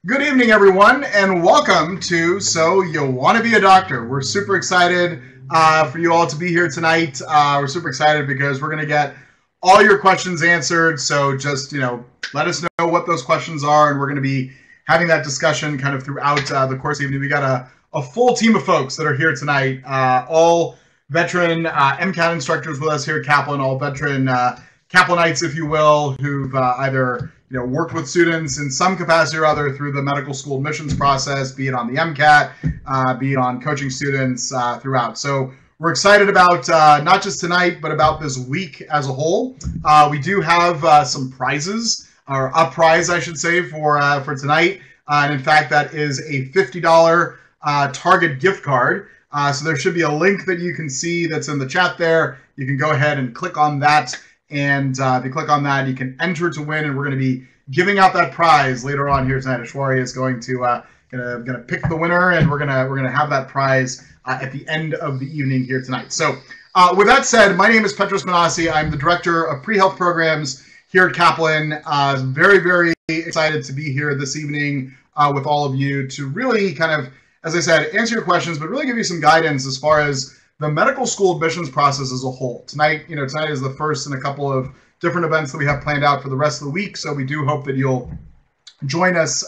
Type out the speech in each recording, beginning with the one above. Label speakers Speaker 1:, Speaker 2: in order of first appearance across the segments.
Speaker 1: Good evening, everyone, and welcome to So You Want to Be a Doctor. We're super excited for you all to be here tonight. We're super excited because we're going to get all your questions answered. So just, let us know what those questions are, and we're going to be having that discussion kind of throughout the course of the evening. We got a full team of folks that are here tonight, all veteran MCAT instructors with us here at Kaplan, all veteran Kaplanites, if you will, who've either worked with students in some capacity or other through the medical school admissions process, be it on the MCAT, be it on coaching students throughout. So we're excited about not just tonight, but about this week as a whole. We do have some prizes, or a prize, I should say, for tonight. And in fact, that is a $50 Target gift card. So there should be a link that you can see that's in the chat there. You can go ahead and click on that. And if you click on that, you can enter to win, and we're going to be giving out that prize later on here tonight. Ashwari is going to gonna pick the winner, and we're gonna have that prize at the end of the evening here tonight. So with that said, my name is Petros Manassi. I'm the director of pre-health programs here at Kaplan. Very, very excited to be here this evening with all of you to really kind of, as I said, answer your questions, but really give you some guidance as far as the medical school admissions process as a whole. Tonight is the first in a couple of different events that we have planned out for the rest of the week. So we do hope that you'll join us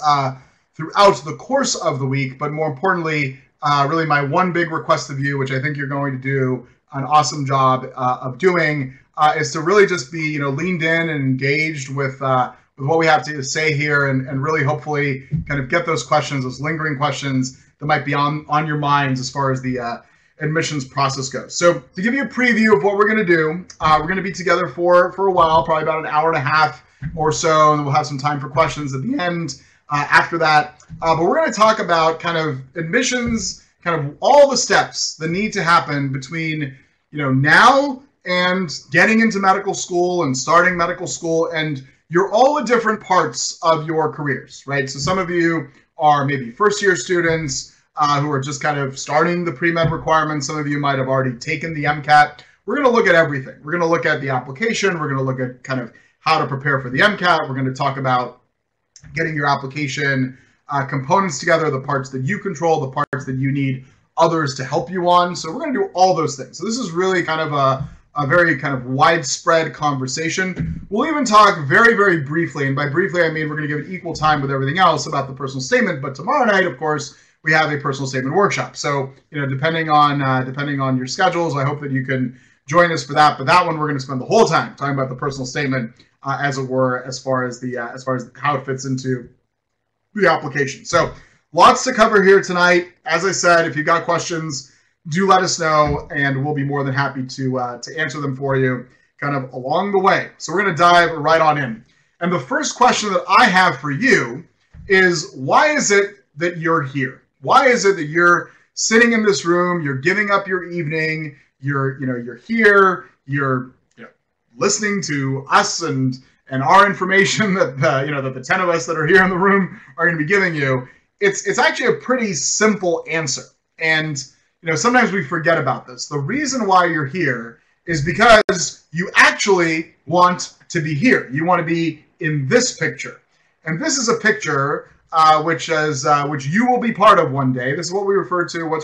Speaker 1: throughout the course of the week. But more importantly, really my one big request of you, which I think you're going to do an awesome job of doing, is to really just be leaned in and engaged with what we have to say here, and really hopefully kind of get those questions, those lingering questions that might be on your minds as far as the admissions process goes. So to give you a preview of what we're going to do, we're going to be together for a while, probably about an hour and a half or so, and we'll have some time for questions at the end after that. But we're going to talk about kind of admissions, kind of all the steps that need to happen between now and getting into medical school and starting medical school, and you're all at different parts of your careers, right? So some of you are maybe first-year students who are just kind of starting the pre-med requirements. Some of you might have already taken the MCAT. We're going to look at everything. We're going to look at the application. We're going to look at kind of how to prepare for the MCAT. We're going to talk about getting your application components together, the parts that you control, the parts that you need others to help you on. So we're going to do all those things. So this is really kind of a very kind of widespread conversation. We'll even talk very, very briefly, and by briefly I mean we're going to give it equal time with everything else about the personal statement. But tomorrow night, of course, we have a personal statement workshop. So, depending on your schedules, I hope that you can join us for that. But that one, we're going to spend the whole time talking about the personal statement, as it were, as far as how it fits into the application. So, lots to cover here tonight. As I said, if you've got questions, do let us know, and we'll be more than happy to answer them for you, kind of along the way. So, we're going to dive right on in. And the first question that I have for you is, why is it that you're here? Why is it that you're sitting in this room, you're giving up your evening, you're here, you're listening to us and our information that the 10 of us that are here in the room are going to be giving you? It's actually a pretty simple answer. And sometimes we forget about this. The reason why you're here is because you actually want to be here. You want to be in this picture. And this is a picture which you will be part of one day. This is what's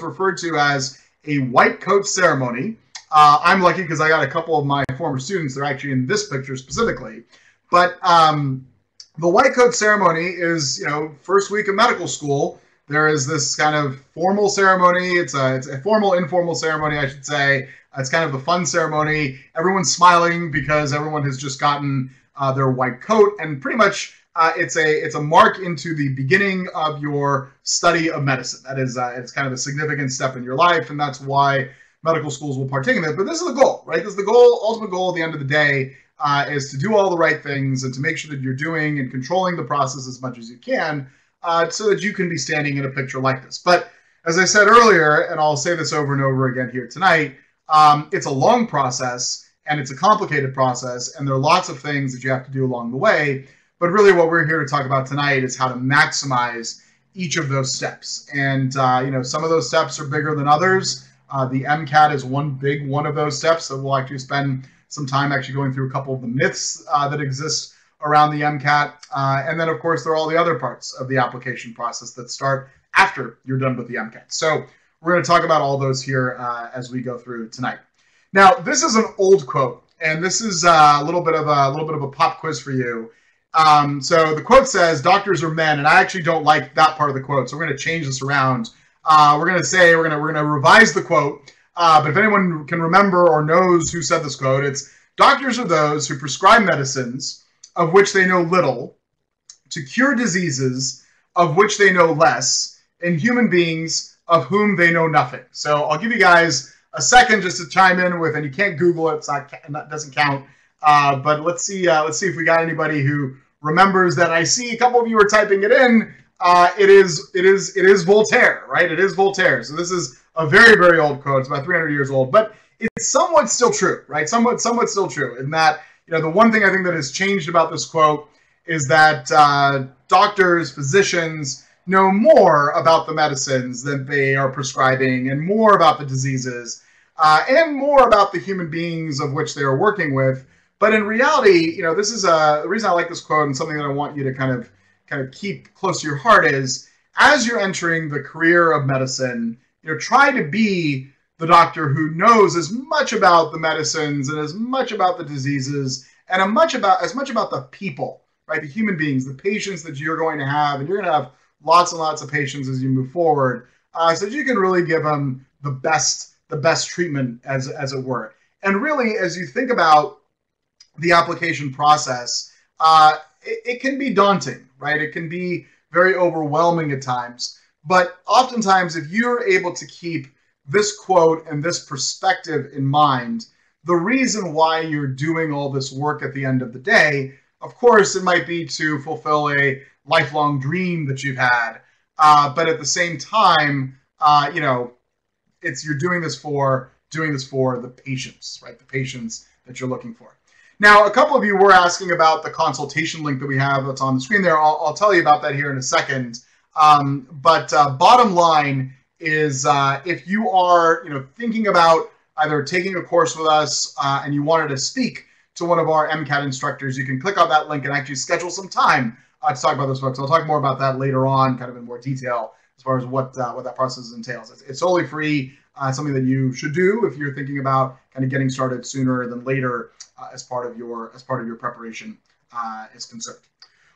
Speaker 1: referred to as a white coat ceremony. I'm lucky because I got a couple of my former students that are actually in this picture specifically. But the white coat ceremony is, first week of medical school. There is this kind of formal ceremony. It's a formal, informal ceremony, I should say. It's kind of the fun ceremony. Everyone's smiling because everyone has just gotten their white coat, and pretty much it's a mark into the beginning of your study of medicine. That is, it's kind of a significant step in your life, and that's why medical schools will partake in it. But this is the goal, right? This is the goal, ultimate goal at the end of the day, is to do all the right things and to make sure that you're doing and controlling the process as much as you can, so that you can be standing in a picture like this. But as I said earlier, and I'll say this over and over again here tonight, it's a long process and it's a complicated process, and there are lots of things that you have to do along the way. But really what we're here to talk about tonight is how to maximize each of those steps. And, some of those steps are bigger than others. The MCAT is one of those steps. So we'll actually spend some time actually going through a couple of the myths that exist around the MCAT. And then, of course, there are all the other parts of the application process that start after you're done with the MCAT. So we're going to talk about all those here as we go through tonight. Now, this is an old quote, and this is a little bit of a pop quiz for you. So the quote says, "Doctors are men," and I actually don't like that part of the quote, so we're going to change this around. We're going to revise the quote. But if anyone can remember or knows who said this quote, it's, "Doctors are those who prescribe medicines of which they know little, to cure diseases of which they know less, and human beings of whom they know nothing." So I'll give you guys a second just to chime in with, and you can't Google it, it doesn't count. But let's see if we got anybody who remembers that. I see a couple of you are typing it in. It is Voltaire, right? It is Voltaire. So this is a very, very old quote. It's about 300 years old, but it's somewhat still true, right? Somewhat still true. In that, the one thing I think that has changed about this quote is that doctors, physicians know more about the medicines that they are prescribing, and more about the diseases, and more about the human beings of which they are working with. But in reality, this is the reason I like this quote, and something that I want you to kind of keep close to your heart is, as you're entering the career of medicine, try to be the doctor who knows as much about the medicines and as much about the diseases and as much about the people, right? The human beings, the patients that you're going to have, and you're going to have lots and lots of patients as you move forward, so that you can really give them the best treatment, as it were. And really, as you think about the application process, it can be daunting, right? It can be very overwhelming at times. But oftentimes, if you're able to keep this quote and this perspective in mind, the reason why you're doing all this work at the end of the day, of course, it might be to fulfill a lifelong dream that you've had. But at the same time, you're doing this for the patients, right? The patients that you're looking for. Now, a couple of you were asking about the consultation link that we have that's on the screen there. I'll tell you about that here in a second. But bottom line is, if you are thinking about either taking a course with us and you wanted to speak to one of our MCAT instructors, you can click on that link and actually schedule some time to talk about this, folks. I'll talk more about that later on, kind of in more detail, as far as what that process entails. It's totally free. Something that you should do if you're thinking about kind of getting started sooner than later, as part of your preparation is concerned.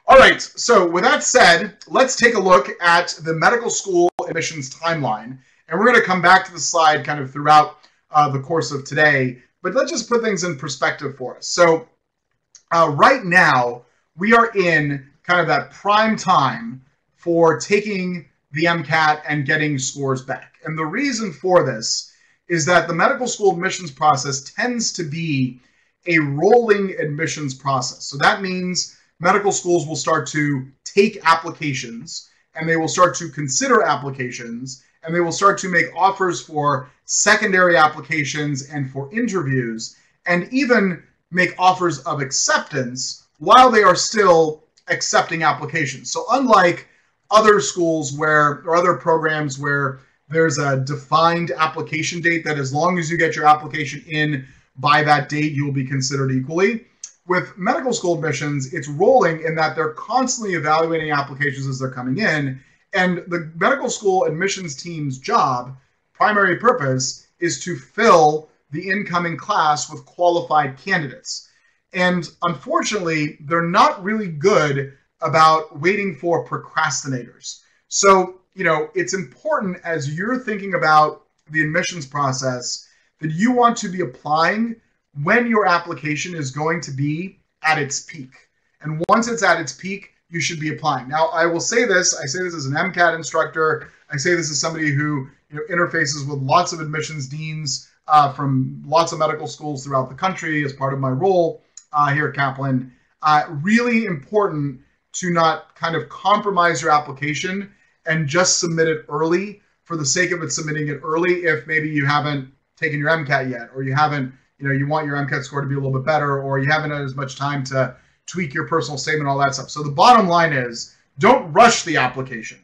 Speaker 1: All right, so with that said, let's take a look at the medical school admissions timeline. And we're going to come back to the slide kind of throughout the course of today. But let's just put things in perspective for us. So right now, we are in kind of that prime time for taking the MCAT and getting scores back. And the reason for this is that the medical school admissions process tends to be a rolling admissions process. So that means medical schools will start to take applications, and they will start to consider applications, and they will start to make offers for secondary applications and for interviews, and even make offers of acceptance while they are still accepting applications. So unlike other schools or other programs where there's a defined application date that as long as you get your application in by that date, you will be considered equally. With medical school admissions, it's rolling in that they're constantly evaluating applications as they're coming in. And the medical school admissions team's job, primary purpose, is to fill the incoming class with qualified candidates. And unfortunately, they're not really good about waiting for procrastinators. So, it's important as you're thinking about the admissions process that you want to be applying when your application is going to be at its peak. And once it's at its peak, you should be applying. Now, I will say this. I say this as an MCAT instructor. I say this as somebody who interfaces with lots of admissions deans from lots of medical schools throughout the country as part of my role here at Kaplan. Really important to not kind of compromise your application and just submit it early for the sake of it submitting it early if maybe you haven't taken your MCAT yet, or you haven't, you want your MCAT score to be a little bit better, or you haven't had as much time to tweak your personal statement, all that stuff. So the bottom line is, don't rush the application.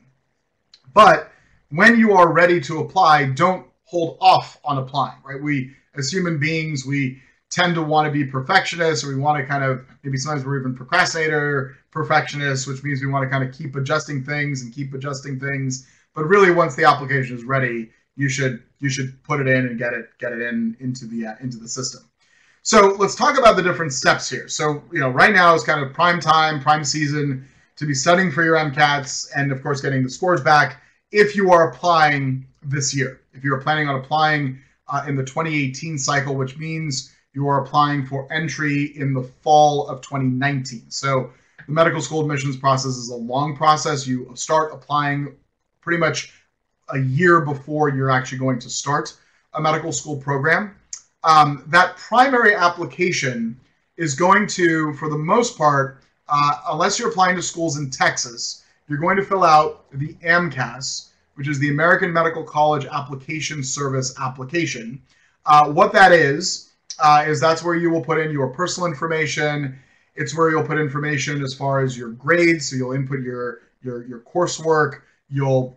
Speaker 1: But when you are ready to apply, don't hold off on applying, right? We, as human beings, we tend to want to be perfectionists, or we want to kind of, maybe sometimes we're even procrastinator perfectionists, which means we want to kind of keep adjusting things. But really, once the application is ready, you should put it in and get it into the system. So let's talk about the different steps here. So right now is kind of prime time, prime season to be studying for your MCATs and of course getting the scores back if you are applying this year. If you're planning on applying in the 2018 cycle, which means you are applying for entry in the fall of 2019. So the medical school admissions process is a long process. You start applying pretty much a year before you're actually going to start a medical school program. That primary application is going to, for the most part, unless you're applying to schools in Texas, you're going to fill out the AMCAS, which is the American Medical College Application Service application. What that is that's where you will put in your personal information. It's where you'll put information as far as your grades. So you'll input your coursework. You'll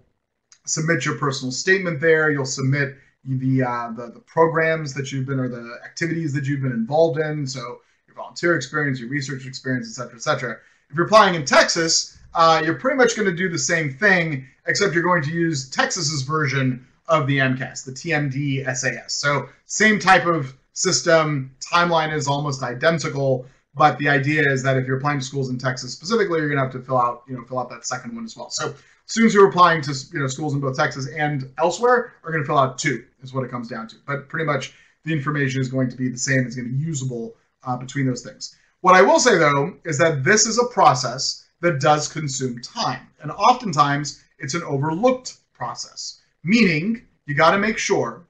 Speaker 1: submit your personal statement there. You'll submit the programs that you've been, or the activities that you've been involved in. So your volunteer experience, your research experience, et cetera, et cetera. If you're applying in Texas, you're pretty much going to do the same thing, except you're going to use Texas's version of the MCAS, the TMD SAS. So same type of system, timeline is almost identical, but the idea is that if you're applying to schools in Texas specifically, you're going to have to fill out that second one as well. So students who are applying to schools in both Texas and elsewhere are going to fill out 2, is what it comes down to. But pretty much the information is going to be the same. It's going to be usable between those things. What I will say, though, is that this is a process that does consume time. And oftentimes, it's an overlooked process, meaning you got to make sure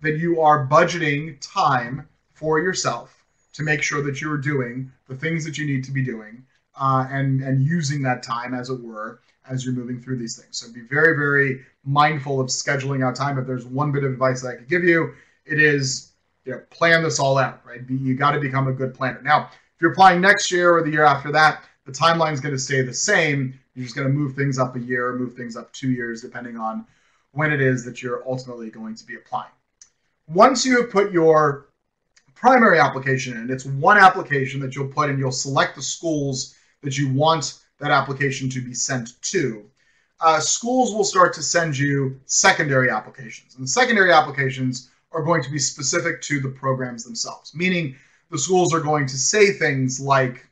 Speaker 1: that you are budgeting time for yourself to make sure that you are doing the things that you need to be doing and using that time, as it were, as you're moving through these things. So be very, very mindful of scheduling out time. If there's one bit of advice that I could give you, it is plan this all out, right? You got to become a good planner. Now, if you're applying next year or the year after that, the timeline is going to stay the same. You're just going to move things up a year, move things up 2 years, depending on when it is that you're ultimately going to be applying. Once you have put your primary application in, it's one application that you'll put in. You'll select the schools that you want that application to be sent to. Schools will start to send you secondary applications. And the secondary applications are going to be specific to the programs themselves, meaning the schools are going to say things like,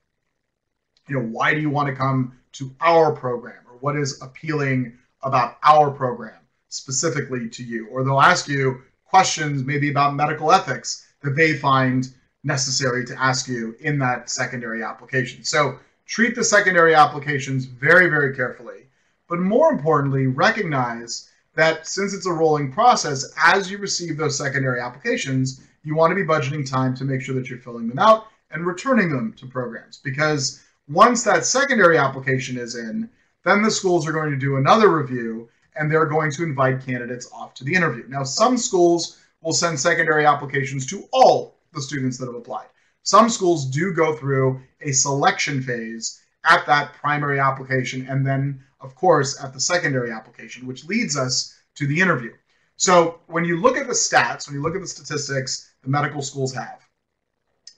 Speaker 1: why do you want to come to our program? Or what is appealing about our program specifically to you? Or they'll ask you questions maybe about medical ethics that they find necessary to ask you in that secondary application. So treat the secondary applications very, very carefully. But more importantly, recognize that since it's a rolling process, as you receive those secondary applications, you want to be budgeting time to make sure that you're filling them out and returning them to programs. Because once that secondary application is in, then the schools are going to do another review and they're going to invite candidates off to the interview. Now, some schools will send secondary applications to all the students that have applied. Some schools do go through a selection phase at that primary application and then, of course, at the secondary application, which leads us to the interview. So when you look at the stats, when you look at the statistics the medical schools have,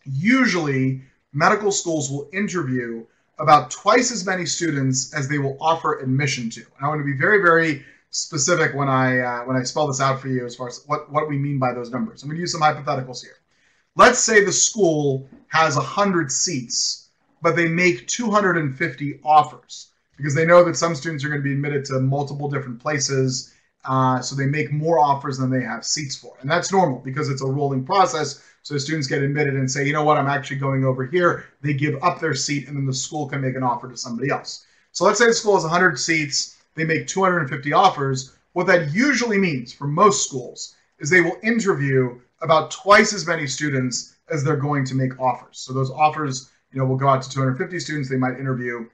Speaker 1: usually medical schools will interview about twice as many students as they will offer admission to. And I want to be very, very specific when I spell this out for you as far as what we mean by those numbers. I'm going to use some hypotheticals here. Let's say the school has 100 seats, but they make 250 offers because they know that some students are going to be admitted to multiple different places, so they make more offers than they have seats for. And that's normal because it's a rolling process. So students get admitted and say, you know what, I'm actually going over here. They give up their seat, and then the school can make an offer to somebody else. So let's say the school has 100 seats. They make 250 offers. What that usually means for most schools is they will interview about twice as many students as they're going to make offers. So those offers, will go out to 250 students. They might interview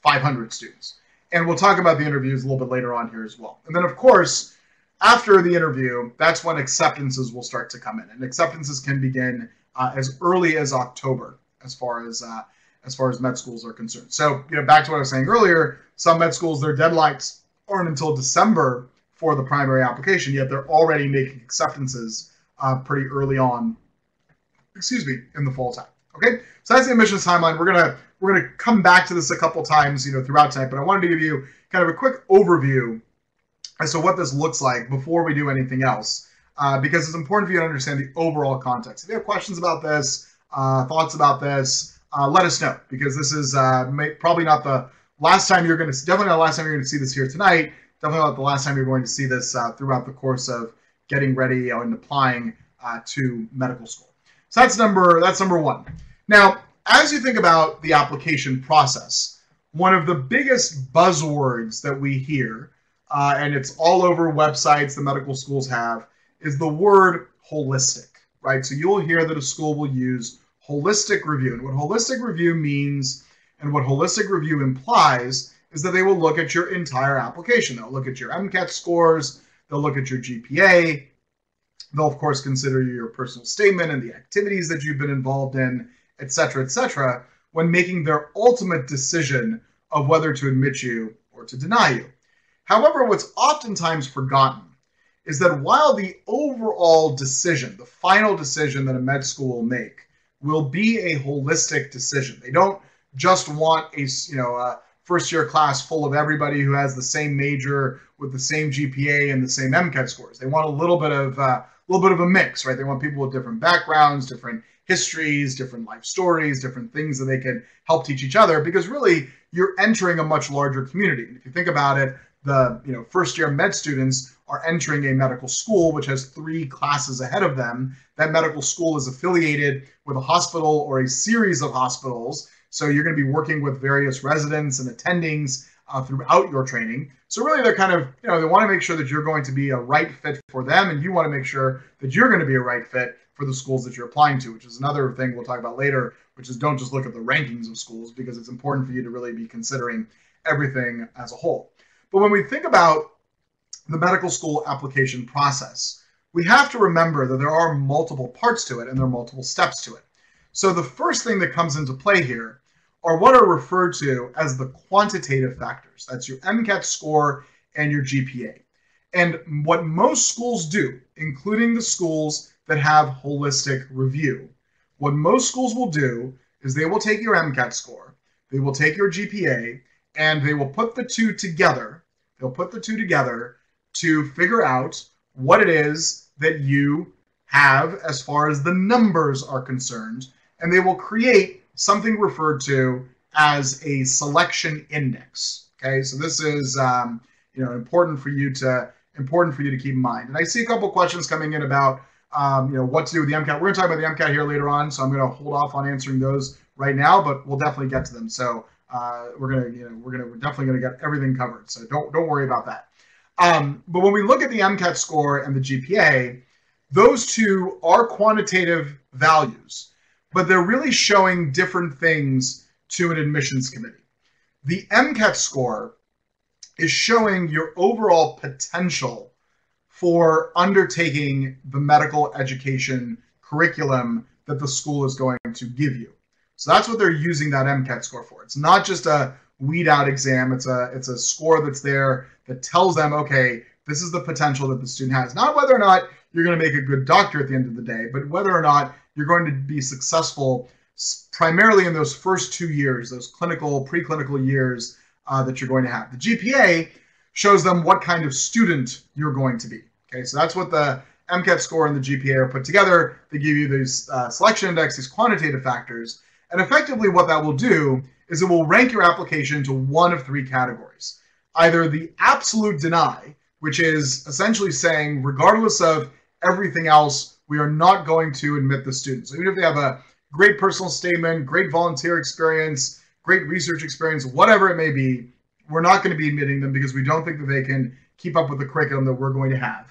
Speaker 1: 500 students. And we'll talk about the interviews a little bit later on here as well. And then, of course, after the interview, that's when acceptances will start to come in. And acceptances can begin as early as October as far as med schools are concerned. So, back to what I was saying earlier, some med schools, their deadlines aren't until December for the primary application, yet they're already making acceptances pretty early on in the fall time. Okay, so that's the admissions timeline. We're gonna come back to this a couple times, throughout tonight. But I wanted to give you kind of a quick overview as to what this looks like before we do anything else, because it's important for you to understand the overall context. If you have questions about this, thoughts about this, let us know, because this is probably not the last time you're going to, definitely not the last time you're going to see this here tonight. Definitely not the last time you're going to see this throughout the course of getting ready and applying to medical school. So that's number one. Now, as you think about the application process, one of the biggest buzzwords that we hear, and it's all over websites the medical schools have, is the word holistic, right? So you'll hear that a school will use holistic review. And what holistic review means and what holistic review implies is that they will look at your entire application. They'll look at your MCAT scores, they'll look at your GPA, they'll of course consider your personal statement and the activities that you've been involved in, et cetera, when making their ultimate decision of whether to admit you or to deny you. However, what's oftentimes forgotten is that while the overall decision, the final decision that a med school will make, will be a holistic decision. They don't just want a first-year class full of everybody who has the same major with the same GPA and the same MCAT scores. They want a little bit of a mix, right? They want people with different backgrounds, different histories, different life stories, different things that they can help teach each other, because really you're entering a much larger community. And if you think about it, the first-year med students are entering a medical school which has 3 classes ahead of them. That medical school is affiliated with a hospital or a series of hospitals. So you're going to be working with various residents and attendings throughout your training. So really they're kind of, they want to make sure that you're going to be a right fit for them, and you want to make sure that you're going to be a right fit for the schools that you're applying to, which is another thing we'll talk about later, which is don't just look at the rankings of schools, because it's important for you to really be considering everything as a whole. But when we think about the medical school application process, we have to remember that there are multiple parts to it and there are multiple steps to it. So the first thing that comes into play here are what are referred to as the quantitative factors. That's your MCAT score and your GPA. And what most schools do, including the schools that have holistic review, what most schools will do is they will take your MCAT score, they will take your GPA, and they will put the two together. They'll put the two together to figure out what it is that you have as far as the numbers are concerned, and they will create something referred to as a selection index. Okay, so this is important for you to keep in mind. And I see a couple questions coming in about what to do with the MCAT. We're going to talk about the MCAT here later on, so I'm going to hold off on answering those right now, but we'll definitely get to them. So we're definitely going to get everything covered. So don't worry about that. But when we look at the MCAT score and the GPA, those two are quantitative values, but they're really showing different things to an admissions committee. The MCAT score is showing your overall potential for undertaking the medical education curriculum that the school is going to give you. So that's what they're using that MCAT score for. It's not just a weed out exam. It's a score that's there that tells them, okay, this is the potential that the student has. Not whether or not you're going to make a good doctor at the end of the day, but whether or not you're going to be successful primarily in those first 2 years, those preclinical years that you're going to have. The GPA shows them what kind of student you're going to be. Okay, so that's what the MCAT score and the GPA are put together. They give you these selection index, these quantitative factors, and effectively what that will do is it will rank your application to one of 3 categories. Either the absolute deny, which is essentially saying, regardless of everything else, we are not going to admit the student. So even if they have a great personal statement, great volunteer experience, great research experience, whatever it may be, we're not going to be admitting them because we don't think that they can keep up with the curriculum that we're going to have.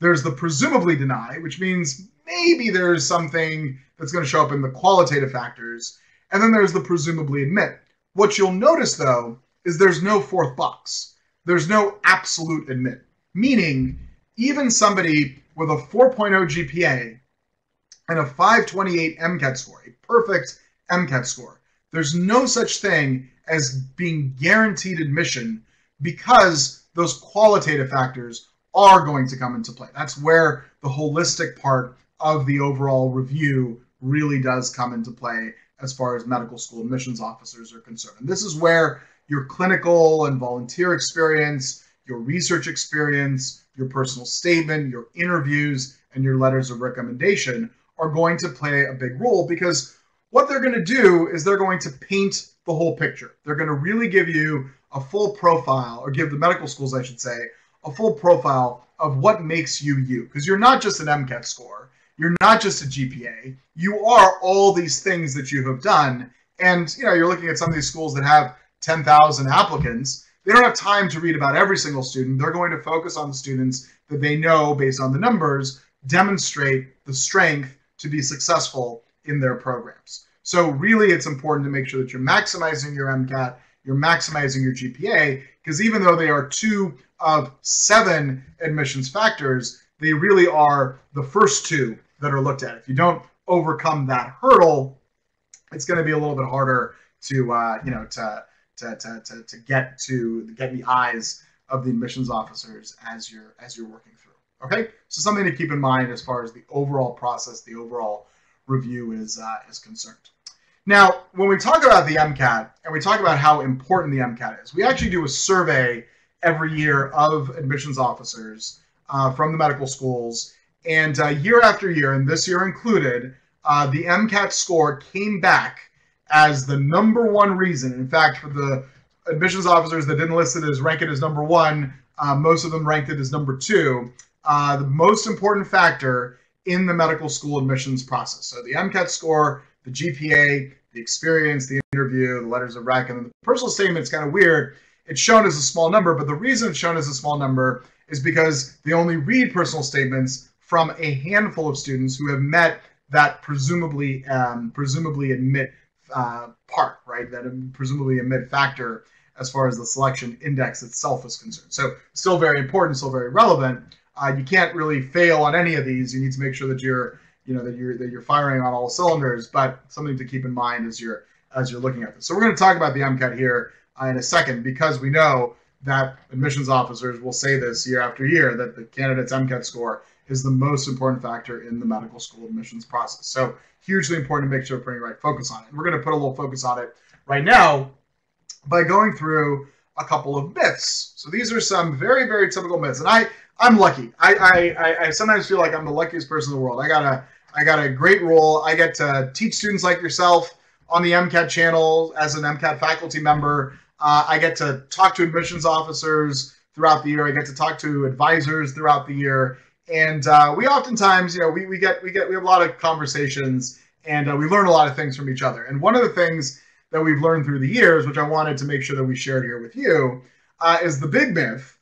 Speaker 1: There's the presumably deny, which means maybe there's something that's going to show up in the qualitative factors. And then there's the presumably admit. What you'll notice, though, is there's no 4th box. There's no absolute admit, meaning even somebody with a 4.0 GPA and a 528 MCAT score, a perfect MCAT score, there's no such thing as being guaranteed admission because those qualitative factors are going to come into play. That's where the holistic part of the overall review really does come into play as far as medical school admissions officers are concerned. And this is where your clinical and volunteer experience, your research experience, your personal statement, your interviews, and your letters of recommendation are going to play a big role, because what they're going to do is they're going to paint the whole picture. They're going to really give you a full profile, or give the medical schools, I should say, a full profile of what makes you you. Because you're not just an MCAT score. You're not just a GPA. You are all these things that you have done. And you're looking at some of these schools that have 10,000 applicants. They don't have time to read about every single student. They're going to focus on the students that they know, based on the numbers, demonstrate the strength to be successful in their programs. So really, it's important to make sure that you're maximizing your MCAT, you're maximizing your GPA, because even though they are 2 of 7 admissions factors, they really are the first 2 that are looked at. If you don't overcome that hurdle, it's going to be a little bit harder to get the eyes of the admissions officers as you're working through. Okay, so something to keep in mind as far as the overall process, the overall review is concerned. Now, when we talk about the MCAT and we talk about how important the MCAT is, we actually do a survey every year of admissions officers from the medical schools, and year after year, and this year included, the MCAT score came back as the #1 reason. In fact, for the admissions officers that didn't list it as rank it as #1, most of them ranked it as #2. The most important factor in the medical school admissions process. So the MCAT score, the GPA, the experience, the interview, the letters of rec, and the personal statement is kind of weird. It's shown as a small number, but the reason it's shown as a small number is because they only read personal statements from a handful of students who have met that presumably admit part, right? That presumably admit factor as far as the selection index itself is concerned. So still very important, still very relevant. You can't really fail on any of these. You need to make sure that you're firing on all cylinders, but something to keep in mind as you're looking at this. So we're going to talk about the MCAT here in a second, because we know that admissions officers will say this year after year, that the candidate's MCAT score is the most important factor in the medical school admissions process. So hugely important to make sure we're putting the right focus on it. And we're going to put a little focus on it right now by going through a couple of myths. So these are some very, very typical myths. And I'm lucky. I sometimes feel like I'm the luckiest person in the world. I got a great role. I get to teach students like yourself on the MCAT channel as an MCAT faculty member. I get to talk to admissions officers throughout the year. I get to talk to advisors throughout the year. And we oftentimes, we have a lot of conversations, and we learn a lot of things from each other. And one of the things that we've learned through the years, which I wanted to make sure that we shared here with you, is the big myth.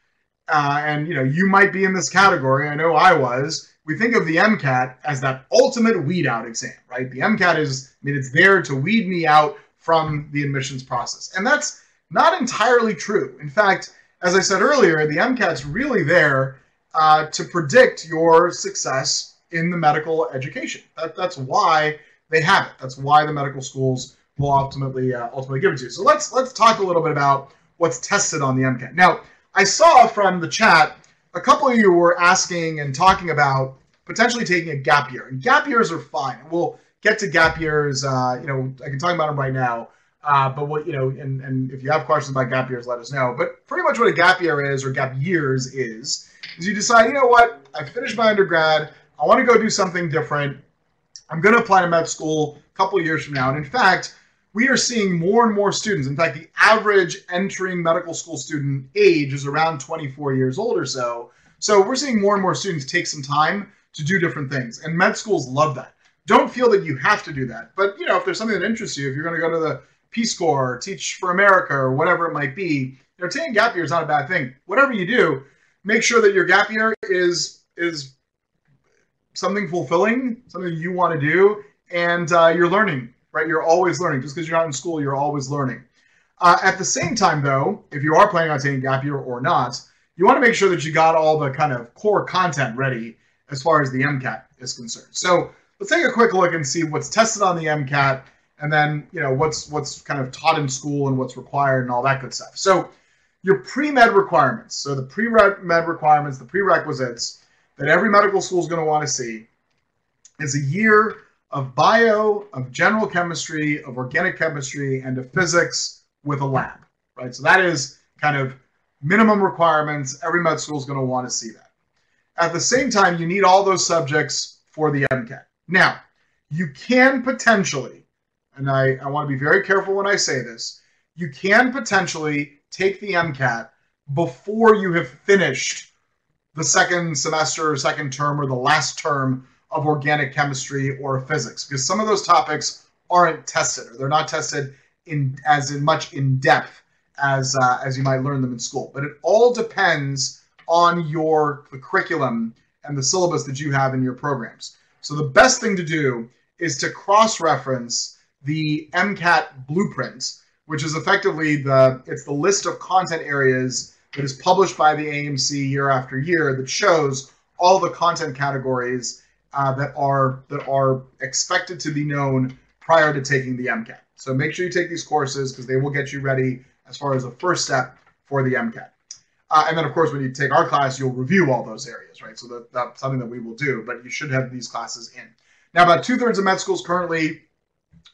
Speaker 1: And you might be in this category. I know I was. We think of the MCAT as that ultimate weed out exam, right? The MCAT it's there to weed me out from the admissions process. And that's not entirely true. In fact, as I said earlier, the MCAT's really there to predict your success in the medical education. That's why they have it. That's why the medical schools will ultimately give it to you. So let's talk a little bit about what's tested on the MCAT. Now, I saw from the chat, a couple of you were asking and talking about potentially taking a gap year. And gap years are fine. We'll get to gap years. I can talk about them right now. But what and if you have questions about gap years, let us know. But pretty much what a gap year is, or gap years is you decide, I finished my undergrad. I want to go do something different. I'm going to apply to med school a couple of years from now. And in fact, we are seeing more and more students. In fact, the average entering medical school student age is around 24 years old or so. So we're seeing more and more students take some time to do different things. And med schools love that. Don't feel that you have to do that. But, if there's something that interests you, if you're going to go to the Peace Corps, or Teach for America, or whatever it might be, taking gap year is not a bad thing. Whatever you do, make sure that your gap year is something fulfilling, something you want to do, and you're learning. Right? You're always learning. Just because you're not in school, you're always learning. At the same time, though, if you are planning on taking gap year or not, you want to make sure that you got all the kind of core content ready as far as the MCAT is concerned. So let's take a quick look and see what's tested on the MCAT, and then what's kind of taught in school and what's required and all that good stuff. So your pre-med requirements. So the pre-med requirements, the prerequisites that every medical school is going to want to see is a year of bio, of general chemistry, of organic chemistry, and of physics with a lab, right? So that is kind of minimum requirements. Every med school is going to want to see that. At the same time, you need all those subjects for the MCAT. Now, you can potentially, and I want to be very careful when I say this, you can potentially take the MCAT before you have finished the second semester or second term or the last term of organic chemistry or physics, because some of those topics aren't tested, or they're not tested as much in depth as you might learn them in school. But it all depends on the curriculum and the syllabus that you have in your programs. So the best thing to do is to cross-reference the MCAT blueprint, which is effectively it's the list of content areas that is published by the AMC year after year that shows all the content categories that are expected to be known prior to taking the MCAT. So make sure you take these courses because they will get you ready as far as the first step for the MCAT. And then, of course, when you take our class, you'll review all those areas, right? So that's something that we will do, but you should have these classes in. Now, about 2/3 of med schools currently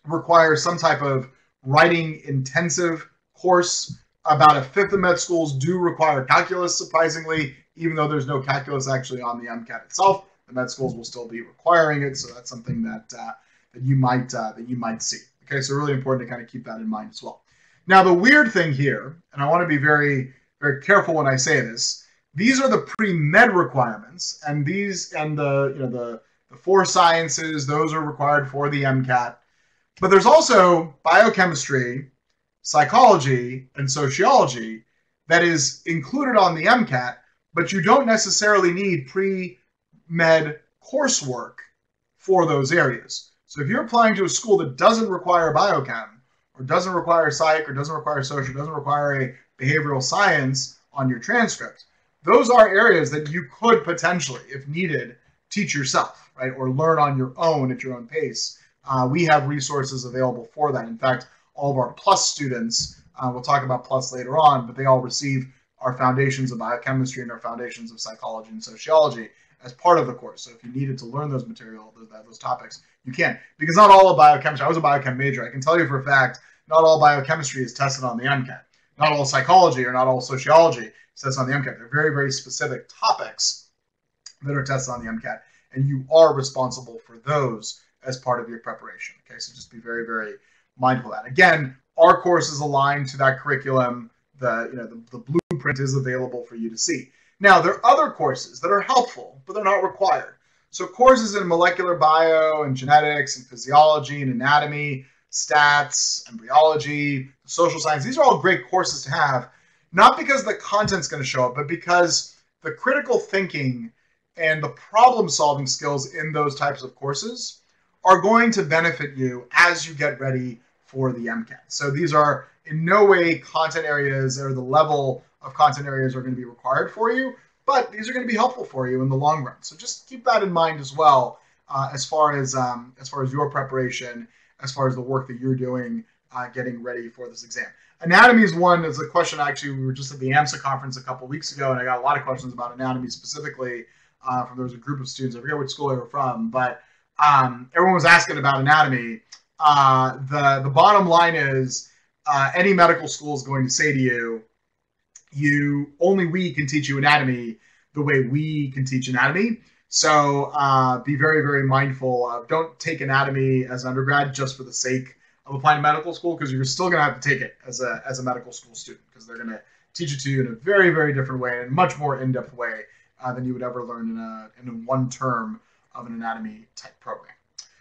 Speaker 1: require some type of writing intensive course. About 1/5 of med schools do require calculus, surprisingly, even though there's no calculus actually on the MCAT itself. The med schools will still be requiring it, so that's something that you might see. Okay, so really important to kind of keep that in mind as well. Now, the weird thing here, and I want to be very, very careful when I say this, these are the pre-med requirements, and the 4 sciences, those are required for the MCAT. But there's also biochemistry, psychology, and sociology that is included on the MCAT, but you don't necessarily need pre-med coursework for those areas. So if you're applying to a school that doesn't require biochem, or doesn't require psych, or doesn't require social, doesn't require a behavioral science on your transcript, those are areas that you could potentially, if needed, teach yourself, right, or learn on your own at your own pace. We have resources available for that. In fact, all of our PLUS students, we'll talk about PLUS later on, but they all receive our foundations of biochemistry and our foundations of psychology and sociology as part of the course. So if you needed to learn those material, those topics, you can. Because not all of biochemistry, I was a biochem major, I can tell you for a fact, not all biochemistry is tested on the MCAT. Not all psychology or not all sociology is tested on the MCAT. They're very, very specific topics that are tested on the MCAT, and you are responsible for those as part of your preparation. Okay, so just be very, very mindful of that. Again, our course is aligned to that curriculum. The blueprint is available for you to see. Now, there are other courses that are helpful, but they're not required. So courses in molecular bio and genetics and physiology and anatomy, stats, embryology, social science, these are all great courses to have, not because the content's going to show up, but because the critical thinking and the problem-solving skills in those types of courses are going to benefit you as you get ready for the MCAT. So these are in no way content areas or the level of content areas are going to be required for you, but these are going to be helpful for you in the long run. So just keep that in mind as well, as far as your preparation, as far as the work that you're doing, getting ready for this exam. Anatomy is a question. Actually, we were just at the AMSA conference a couple weeks ago, and I got a lot of questions about anatomy specifically. There was a group of students. I forget which school they were from, but everyone was asking about anatomy. The bottom line is any medical school is going to say to you, only we can teach you anatomy the way we can teach anatomy. So be very, very mindful of, don't take anatomy as an undergrad just for the sake of applying to medical school, because you're still going to have to take it as a medical school student, because they're going to teach it to you in a very, very different way, and much more in-depth way than you would ever learn in one term of an anatomy type program.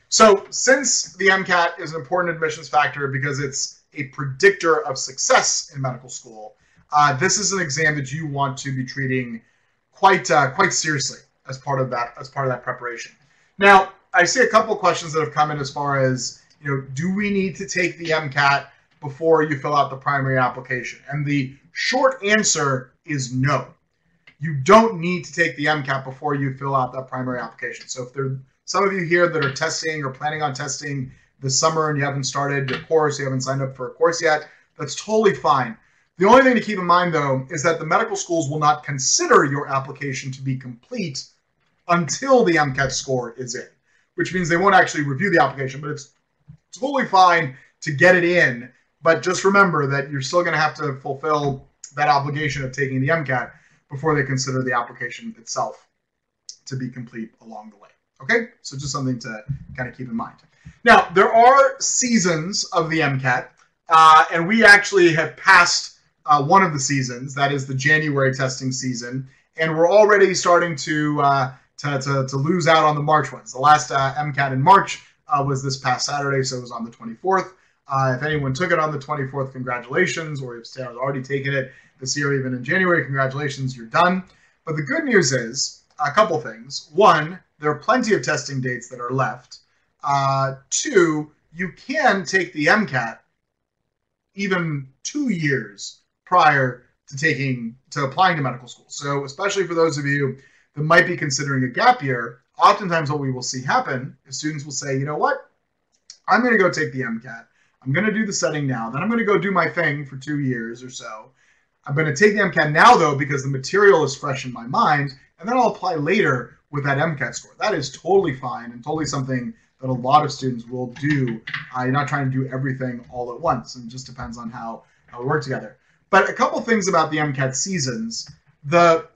Speaker 1: So since the MCAT is an important admissions factor because it's a predictor of success in medical school, this is an exam that you want to be treating quite seriously as part of that preparation. Now, I see a couple questions that have come in as far as, do we need to take the MCAT before you fill out the primary application? And the short answer is no. You don't need to take the MCAT before you fill out that primary application. So if there are some of you here that are testing or planning on testing this summer and you haven't started your course, you haven't signed up for a course yet, that's totally fine. The only thing to keep in mind, though, is that the medical schools will not consider your application to be complete until the MCAT score is in, which means they won't actually review the application, but it's totally fine to get it in. But just remember that you're still going to have to fulfill that obligation of taking the MCAT before they consider the application itself to be complete along the way. Okay, so just something to kind of keep in mind. Now, there are seasons of the MCAT, and we actually have passed one of the seasons. That is the January testing season, and we're already starting to lose out on the March ones. The last MCAT in March was this past Saturday, so it was on the 24th. If anyone took it on the 24th, congratulations, or if Sarah's already taken it this year, even in January, congratulations, you're done. But the good news is a couple things. One, there are plenty of testing dates that are left. Two, you can take the MCAT even 2 years prior to applying to medical school. So especially for those of you that might be considering a gap year, oftentimes what we will see happen is students will say, you know what, I'm going to go take the MCAT. I'm going to do the setting now. Then I'm going to go do my thing for 2 years or so. I'm going to take the MCAT now, though, because the material is fresh in my mind, and then I'll apply later with that MCAT score. That is totally fine and totally something that a lot of students will do. You're not trying to do everything all at once, and it just depends on how we work together. But a couple things about the MCAT seasons. The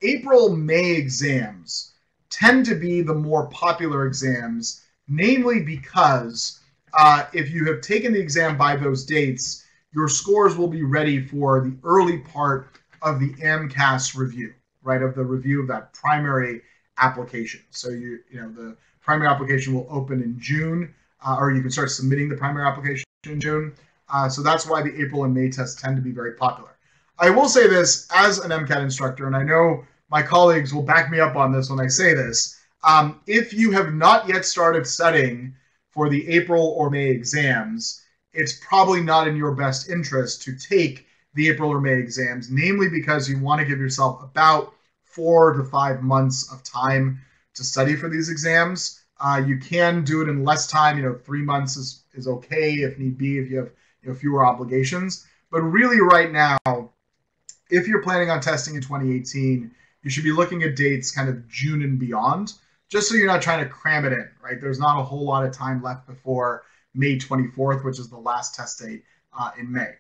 Speaker 1: April-May exams tend to be the more popular exams, namely because if you have taken the exam by those dates, your scores will be ready for the early part of the MCAS review, right, of the review of that primary application. So the primary application will open in June, or you can start submitting the primary application in June. So that's why the April and May tests tend to be very popular. I will say this as an MCAT instructor, and I know my colleagues will back me up on this when I say this. If you have not yet started studying for the April or May exams, it's probably not in your best interest to take the April or May exams, namely because you want to give yourself about 4 to 5 months of time to study for these exams. You can do it in less time. 3 months is okay if need be, if you have fewer obligations. But really right now, if you're planning on testing in 2018, you should be looking at dates kind of June and beyond, just so you're not trying to cram it in, right? There's not a whole lot of time left before May 24th, which is the last test date in May.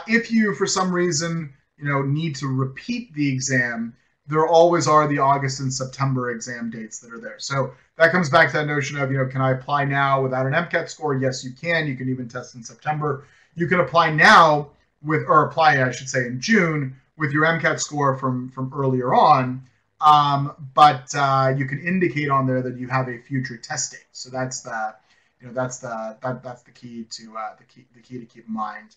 Speaker 1: If you, for some reason, need to repeat the exam, there always are the August and September exam dates that are there. So that comes back to that notion of, can I apply now without an MCAT score? Yes, you can. You can even test in September. You can apply now I should say, in June with your MCAT score from earlier on. But you can indicate on there that you have a future test date. So that's the key to keep in mind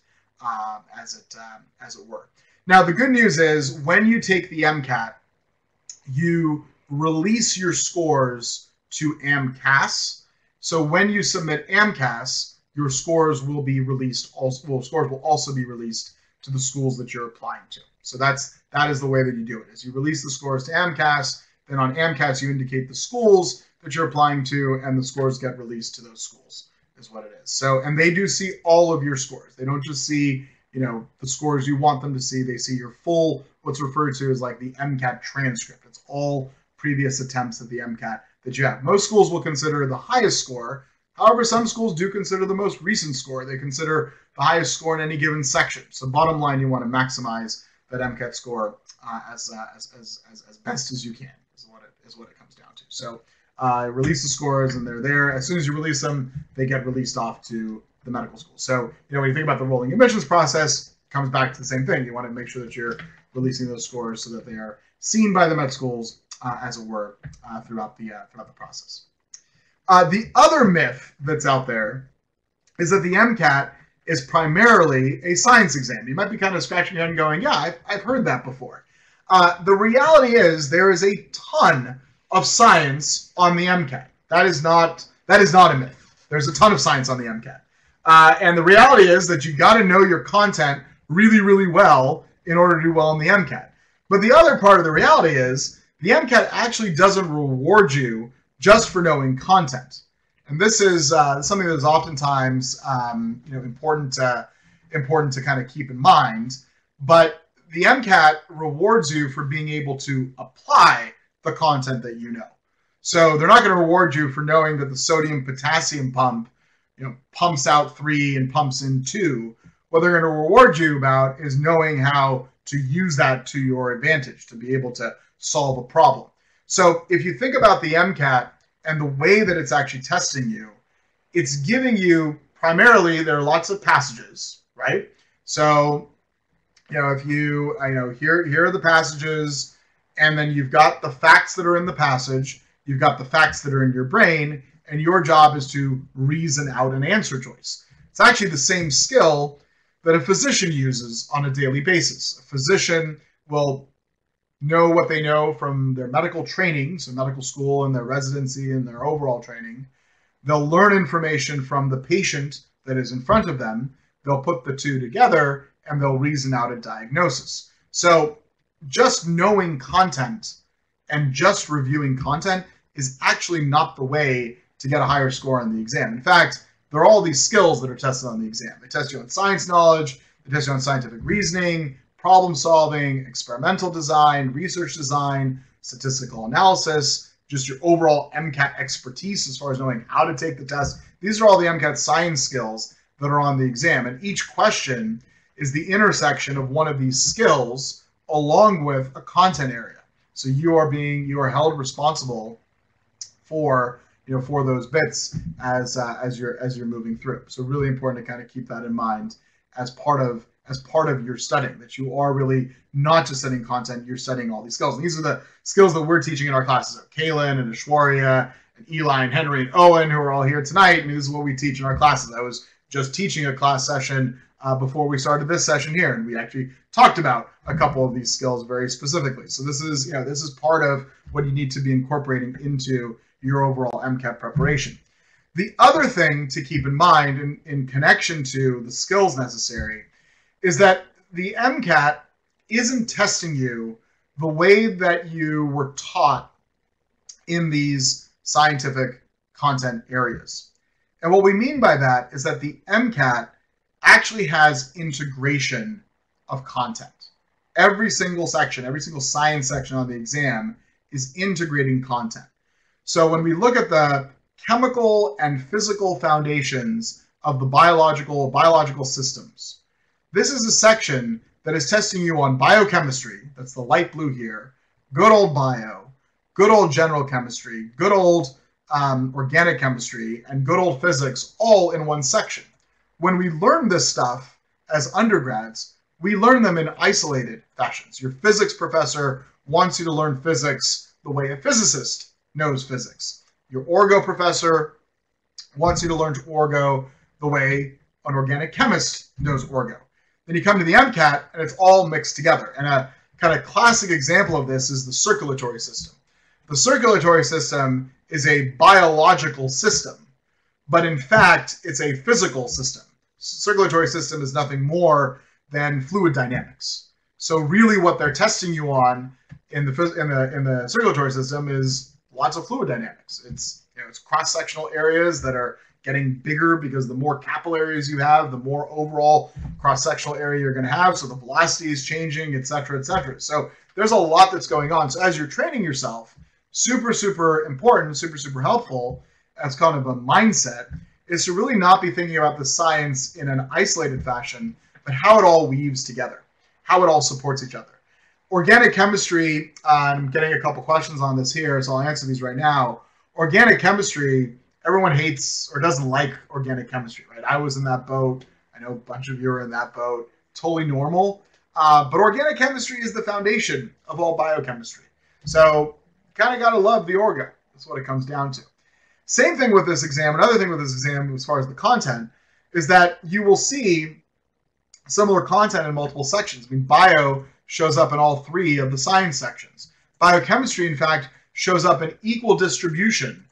Speaker 1: as it were. Now the good news is when you take the MCAT, you release your scores to AMCAS. So when you submit AMCAS, your scores will be released. Scores will also be released to the schools that you're applying to. So that is the way that you do it. Is you release the scores to AMCAS, then on AMCAS you indicate the schools that you're applying to, and the scores get released to those schools, is what it is. So, and they do see all of your scores. They don't just see, the scores you want them to see. They see your full, what's referred to as like the MCAT transcript. It's all previous attempts at the MCAT that you have. Most schools will consider the highest score. However, some schools do consider the most recent score. They consider the highest score in any given section. So bottom line, you want to maximize that MCAT score as best as you can, is what it comes down to. So release the scores, and they're there. As soon as you release them, they get released off to the medical school. So when you think about the rolling admissions process, it comes back to the same thing. You want to make sure that you're releasing those scores so that they are seen by the med schools, as it were, throughout the process. The other myth that's out there is that the MCAT is primarily a science exam. You might be kind of scratching your head and going, yeah, I've heard that before. The reality is there is a ton of science on the MCAT. That is not a myth. There's a ton of science on the MCAT. And the reality is that you got to know your content really, really well in order to do well on the MCAT. But the other part of the reality is the MCAT actually doesn't reward you just for knowing content. And this is something that is oftentimes important to kind of keep in mind. But the MCAT rewards you for being able to apply the content that you know. So they're not going to reward you for knowing that the sodium-potassium pump, pumps out 3 and pumps in 2. What they're going to reward you about is knowing how to use that to your advantage, to be able to solve a problem. So if you think about the MCAT and the way that it's actually testing you, it's giving you primarily, there are lots of passages, right? So, if you, here are the passages, and then you've got the facts that are in the passage, you've got the facts that are in your brain, and your job is to reason out an answer choice. It's actually the same skill that a physician uses on a daily basis. A physician will know what they know from their medical training, so medical school and their residency and their overall training. They'll learn information from the patient that is in front of them. They'll put the two together and they'll reason out a diagnosis. So just knowing content and just reviewing content is actually not the way to get a higher score on the exam. In fact, there are all these skills that are tested on the exam. They test you on science knowledge, they test you on scientific reasoning, problem solving, experimental design, research design, statistical analysis, just your overall MCAT expertise as far as knowing how to take the test. These are all the MCAT science skills that are on the exam. And each question is the intersection of one of these skills along with a content area. So you are held responsible for those bits as you're moving through. So really important to kind of keep that in mind as part of your studying, that you are really not just studying content, you're studying all these skills. And these are the skills that we're teaching in our classes. So Kaylin and Ashwarya and Eli and Henry and Owen, who are all here tonight, and this is what we teach in our classes. I was just teaching a class session before we started this session here, and we actually talked about a couple of these skills very specifically. So this is part of what you need to be incorporating into your overall MCAT preparation. The other thing to keep in mind in connection to the skills necessary is that the MCAT isn't testing you the way that you were taught in these scientific content areas. And what we mean by that is that the MCAT actually has integration of content. Every single section, every single science section on the exam is integrating content. So when we look at the chemical and physical foundations of the biological systems, this is a section that is testing you on biochemistry, that's the light blue here, good old bio, good old general chemistry, good old organic chemistry, and good old physics all in one section. When we learn this stuff as undergrads, we learn them in isolated fashions. Your physics professor wants you to learn physics the way a physicist knows physics. Your orgo professor wants you to learn orgo the way an organic chemist knows orgo. Then you come to the MCAT and it's all mixed together. And a kind of classic example of this is the circulatory system. The circulatory system is a biological system, but in fact, it's a physical system. Circulatory system is nothing more than fluid dynamics. So really what they're testing you on in the circulatory system is lots of fluid dynamics. It's cross-sectional areas that are getting bigger because the more capillaries you have, the more overall cross-sectional area you're going to have. So the velocity is changing, et cetera, et cetera. So there's a lot that's going on. So as you're training yourself, super, super important, super, super helpful as kind of a mindset is to really not be thinking about the science in an isolated fashion, but how it all weaves together, how it all supports each other. Organic chemistry, I'm getting a couple questions on this here, so I'll answer these right now. Organic chemistry, everyone hates or doesn't like organic chemistry, right? I was in that boat. I know a bunch of you are in that boat. Totally normal. But organic chemistry is the foundation of all biochemistry. So kind of got to love the orgo. That's what it comes down to. Same thing with this exam. Another thing with this exam as far as the content is that you will see similar content in multiple sections. I mean, bio shows up in all 3 of the science sections. Biochemistry, in fact, shows up in equal distribution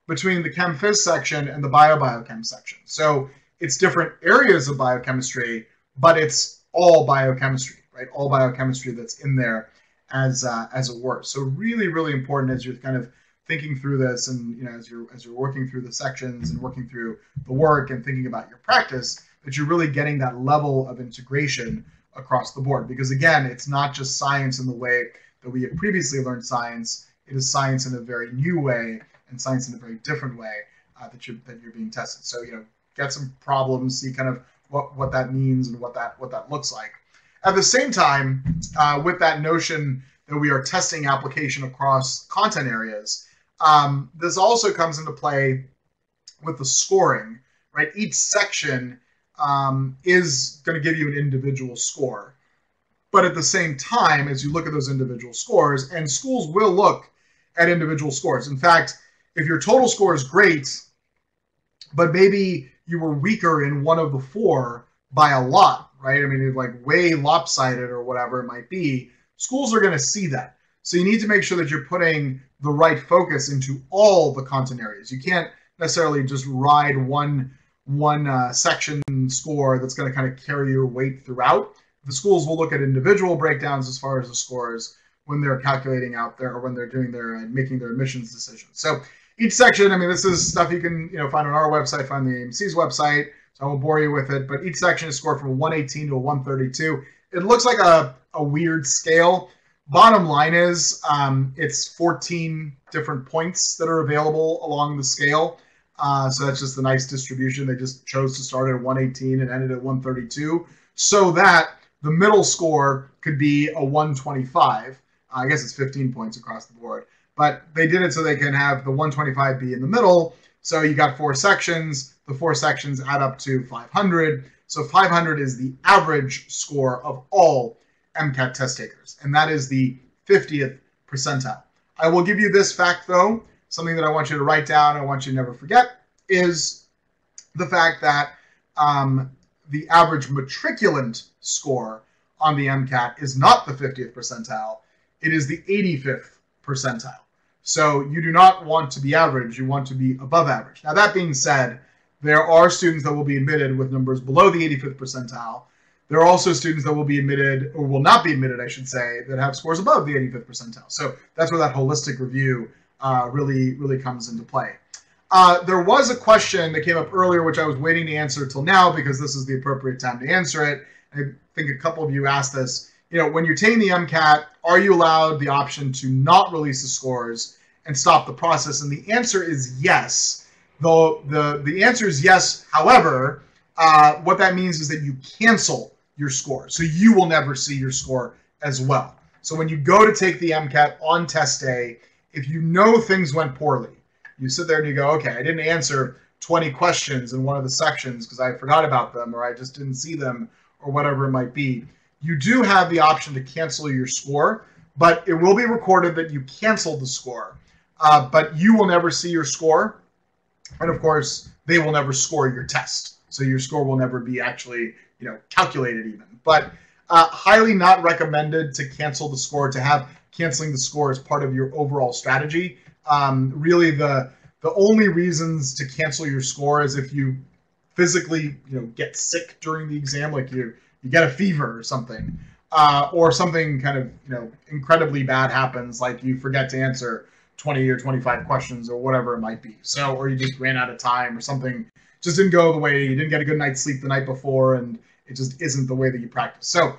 Speaker 1: between the Chem Phys section and the Biochem section. So it's different areas of biochemistry, but it's all biochemistry, right? All biochemistry that's in there as it were. So really, really important as you're kind of thinking through this, and as you're working through the sections and working through the work and thinking about your practice, that you're really getting that level of integration across the board. Because again, it's not just science in the way that we have previously learned science. it is science in a very new way and science in a very different way that you're being tested. So get some problems, see kind of what that means and what that looks like. At the same time, with that notion that we are testing application across content areas, this also comes into play with the scoring, right? Each section is going to give you an individual score. But at the same time, as you look at those individual scores, and schools will look at individual scores. In fact, if your total score is great, but maybe you were weaker in one of the four by a lot, right? I mean, it's like way lopsided or whatever it might be, schools are going to see that. So you need to make sure that you're putting the right focus into all the content areas. You can't necessarily just ride one section score that's going to kind of carry your weight throughout. The schools will look at individual breakdowns as far as the scores when they're calculating out there or when they're doing their making their admissions decisions. So each section, I mean, this is stuff you can find on our website, find the AMC's website. So I won't bore you with it, but each section is scored from a 118 to a 132. It looks like a weird scale. Bottom line is it's 14 different points that are available along the scale. So that's just a nice distribution. They just chose to start at 118 and ended at 132 so that the middle score could be a 125. I guess it's 15 points across the board. But they did it so they can have the 125 be in the middle. So you got 4 sections. The 4 sections add up to 500. So 500 is the average score of all MCAT test takers. And that is the 50th percentile. I will give you this fact, though. Something that I want you to write down, I want you to never forget, is the fact that the average matriculant score on the MCAT is not the 50th percentile. It is the 85th percentile. So you do not want to be average. You want to be above average. Now, that being said, there are students that will be admitted with numbers below the 85th percentile. There are also students that will be admitted, or will not be admitted, I should say, that have scores above the 85th percentile. So that's where that holistic review really comes into play. There was a question that came up earlier, which I was waiting to answer till now because this is the appropriate time to answer it. I think a couple of you asked this. When you're taking the MCAT, are you allowed the option to not release the scores and stop the process? And the answer is yes. Though the answer is yes. However, what that means is that you cancel your score. So you will never see your score as well. So when you go to take the MCAT on test day, if you know things went poorly, you sit there and you go, okay, I didn't answer 20 questions in one of the sections because I forgot about them or I just didn't see them or whatever it might be. You do have the option to cancel your score, but it will be recorded that you canceled the score. But you will never see your score. And of course, they will never score your test. So your score will never be actually, calculated even. But highly not recommended to cancel the score, to have canceling the score as part of your overall strategy. Really, the only reasons to cancel your score is if you physically, get sick during the exam, like you get a fever or something kind of, incredibly bad happens, like you forget to answer 20 or 25 questions or whatever it might be. So, or you just ran out of time or something just didn't go the way, you didn't get a good night's sleep the night before, and it just isn't the way that you practice. So,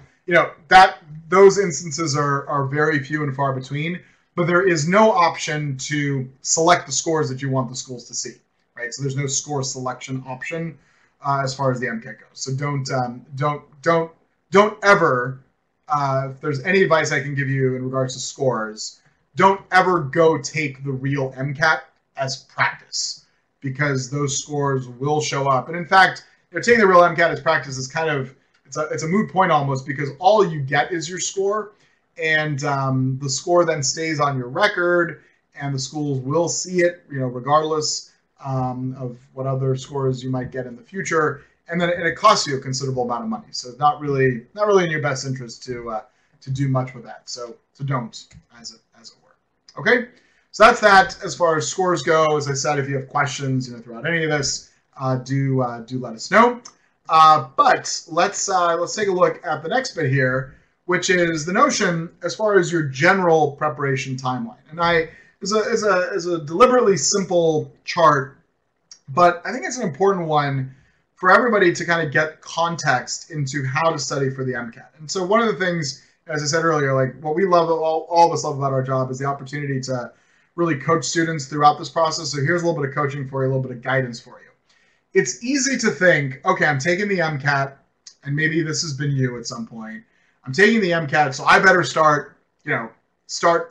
Speaker 1: those instances are very few and far between, but there is no option to select the scores that you want the schools to see, right? So there's no score selection option as far as the MCAT goes. So don't ever, if there's any advice I can give you in regards to scores, don't ever go take the real MCAT as practice, because those scores will show up. And in fact, taking the real MCAT as practice is kind of, it's a moot point almost, because all you get is your score, and the score then stays on your record, and the schools will see it, regardless of what other scores you might get in the future, and then it costs you a considerable amount of money. So it's not really in your best interest to do much with that. So don't, as it were. Okay, so that's that as far as scores go. As I said, if you have questions, throughout any of this, do let us know. But let's take a look at the next bit here, which is the notion as far as your general preparation timeline. And is a deliberately simple chart, but I think it's an important one for everybody to kind of get context into how to study for the MCAT. And so one of the things as I said earlier, like what we love, all of us love about our job is the opportunity to really coach students throughout this process. So here's a little bit of coaching for you, a little bit of guidance for you. It's easy to think, okay, I'm taking the MCAT, and maybe this has been you at some point. I'm taking the MCAT, so I better start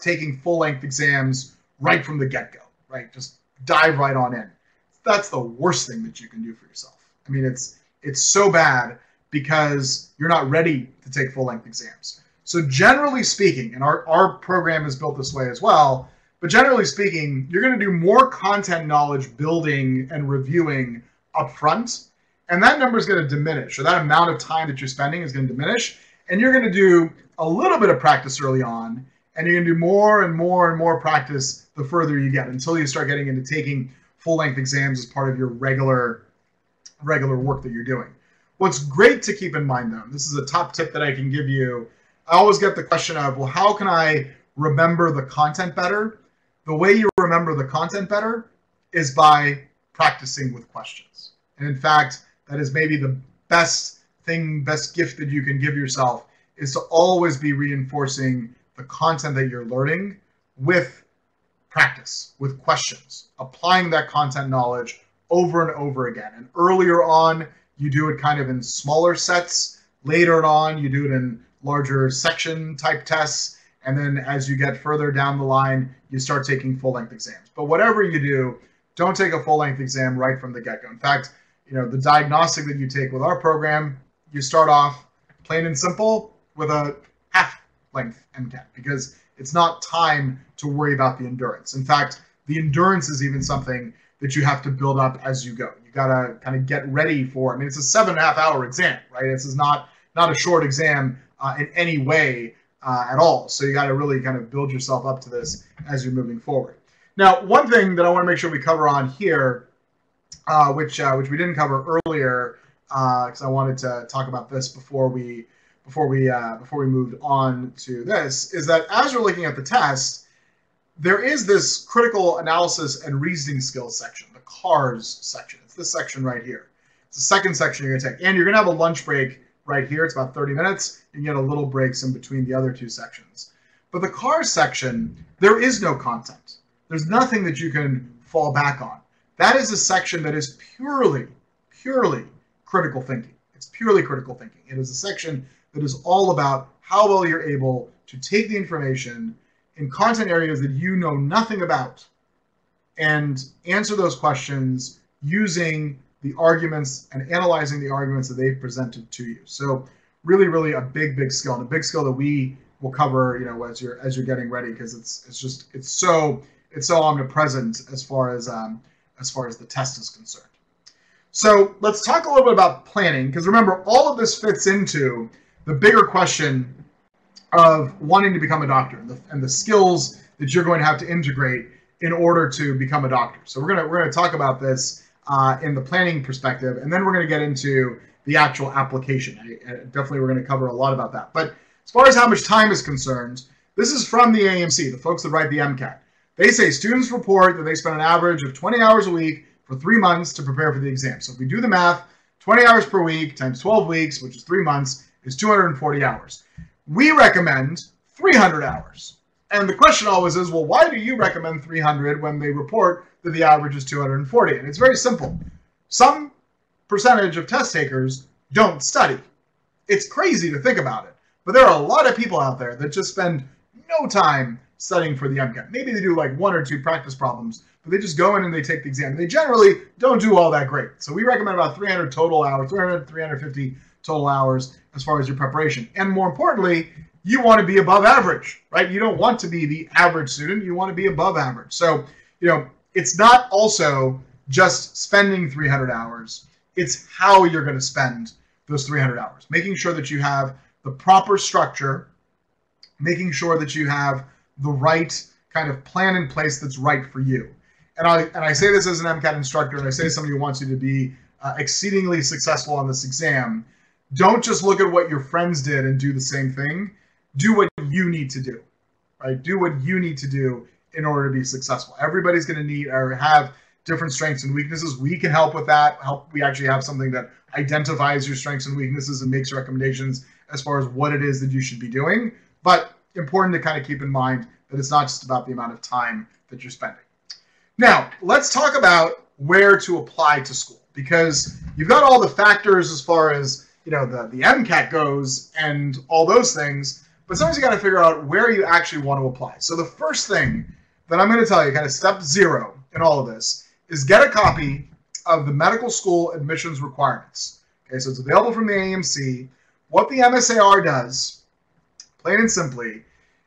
Speaker 1: taking full-length exams right from the get-go, right? Just dive right on in. That's the worst thing that you can do for yourself. I mean, it's so bad because you're not ready to take full-length exams. So generally speaking, and our program is built this way as well, but generally speaking, you're going to do more content knowledge building and reviewing up front, and that number is going to diminish, or that amount of time that you're spending is going to diminish, and you're going to do a little bit of practice early on, and you're going to do more and more and more practice the further you get until you start getting into taking full-length exams as part of your regular work that you're doing. What's great to keep in mind, though, this is a top tip that I can give you. I always get the question of, well, how can I remember the content better? The way you remember the content better is by practicing with questions. And in fact, that is maybe the best gift that you can give yourself, is to always be reinforcing the content that you're learning with practice, with questions, applying that content knowledge over and over again. And earlier on, you do it kind of in smaller sets. Later on, you do it in larger section type tests. And then as you get further down the line, you start taking full-length exams. But whatever you do, don't take a full-length exam right from the get-go. In fact, the diagnostic that you take with our program, you start off plain and simple with a half-length MCAT, because it's not time to worry about the endurance. In fact, the endurance is even something that you have to build up as you go. You gotta kind of get ready for, I mean, it's a 7.5-hour exam, right? This is not a short exam in any way at all. So you gotta really kind of build yourself up to this as you're moving forward. Now, one thing that I wanna make sure we cover on here, which we didn't cover earlier, because I wanted to talk about this before we moved on to this, is that as you're looking at the test, there is this critical analysis and reasoning skills section, the CARS section. It's this section right here. It's the second section you're going to take. And you're going to have a lunch break right here. It's about 30 minutes. You can get a little breaks in between the other two sections. But the CARS section, there is no content. There's nothing that you can fall back on. That is a section that is purely critical thinking. It's purely critical thinking. It is a section that is all about how well you're able to take the information in content areas that you know nothing about and answer those questions using the arguments and analyzing the arguments that they've presented to you. So really a big skill, and a big skill that we will cover, as you're getting ready, because it's so omnipresent as far as the test is concerned. So let's talk a little bit about planning, because remember, all of this fits into the bigger question of wanting to become a doctor and the skills that you're going to have to integrate in order to become a doctor. So we're gonna talk about this in the planning perspective, and then we're gonna get into the actual application. Definitely we're gonna cover a lot about that. But as far as how much time is concerned, this is from the AMC, the folks that write the MCAT. They say students report that they spend an average of 20 hours a week for 3 months to prepare for the exam. So if we do the math, 20 hours per week times 12 weeks, which is 3 months, is 240 hours. We recommend 300 hours. And the question always is, well, why do you recommend 300 when they report that the average is 240? And it's very simple. Some percentage of test takers don't study. It's crazy to think about it, but there are a lot of people out there that just spend no time studying for the MCAT. Maybe they do like 1 or 2 practice problems, but they just go in and they take the exam. They generally don't do all that great. So we recommend about 300 total hours, 350 total hours as far as your preparation. And more importantly, you want to be above average, right? You don't want to be the average student. You want to be above average. So, it's not also just spending 300 hours. It's how you're going to spend those 300 hours. Making sure that you have the proper structure, making sure that you have the right kind of plan in place that's right for you. And I say this as an MCAT instructor, and I say to somebody who wants you to be exceedingly successful on this exam. Don't just look at what your friends did and do the same thing. Do what you need to do, right? Do what you need to do in order to be successful. Everybody's going to need or have different strengths and weaknesses. We can help with that. We actually have something that identifies your strengths and weaknesses and makes recommendations as far as what it is that you should be doing. But important to kind of keep in mind that it's not just about the amount of time that you're spending. Now, let's talk about where to apply to school, because you've got all the factors as far as, you know, the MCAT goes and all those things, but sometimes you got to figure out where you actually want to apply. So the first thing that I'm going to tell you, kind of step 0 in all of this, is get a copy of the medical school admissions requirements. Okay, so it's available from the AMC. What the MSAR does, plain and simply,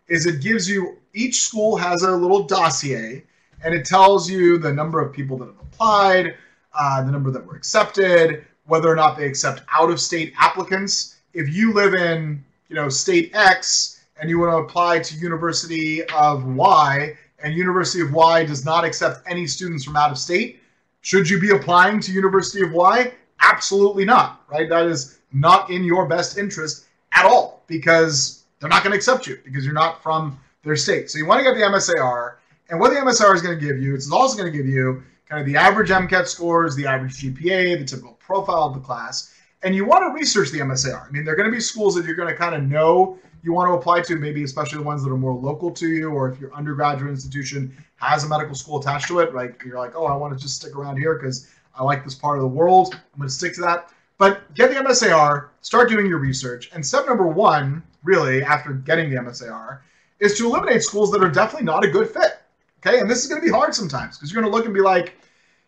Speaker 1: is it gives you, each school has a little dossier, and it tells you the number of people that have applied, the number that were accepted, whether or not they accept out-of-state applicants. If you live in, you know, state X and you want to apply to University of Y, and University of Y does not accept any students from out of state, should you be applying to University of Y? Absolutely not, right? That is not in your best interest at all, because they're not going to accept you because you're not from their state. So you want to get the MSAR, and what the MSAR is going to give you, it's also going to give you kind of the average MCAT scores, the average GPA, the typical profile of the class, and you want to research the MSAR. I mean, there are going to be schools that you're going to kind of know you want to apply to, maybe especially the ones that are more local to you, or if your undergraduate institution has a medical school attached to it, right? You're like, oh, I want to just stick around here because I like this part of the world. I'm going to stick to that. But get the MSAR, start doing your research, and step number 1, really, after getting the MSAR, is to eliminate schools that are definitely not a good fit. Okay, and this is going to be hard sometimes because you're going to look and be like,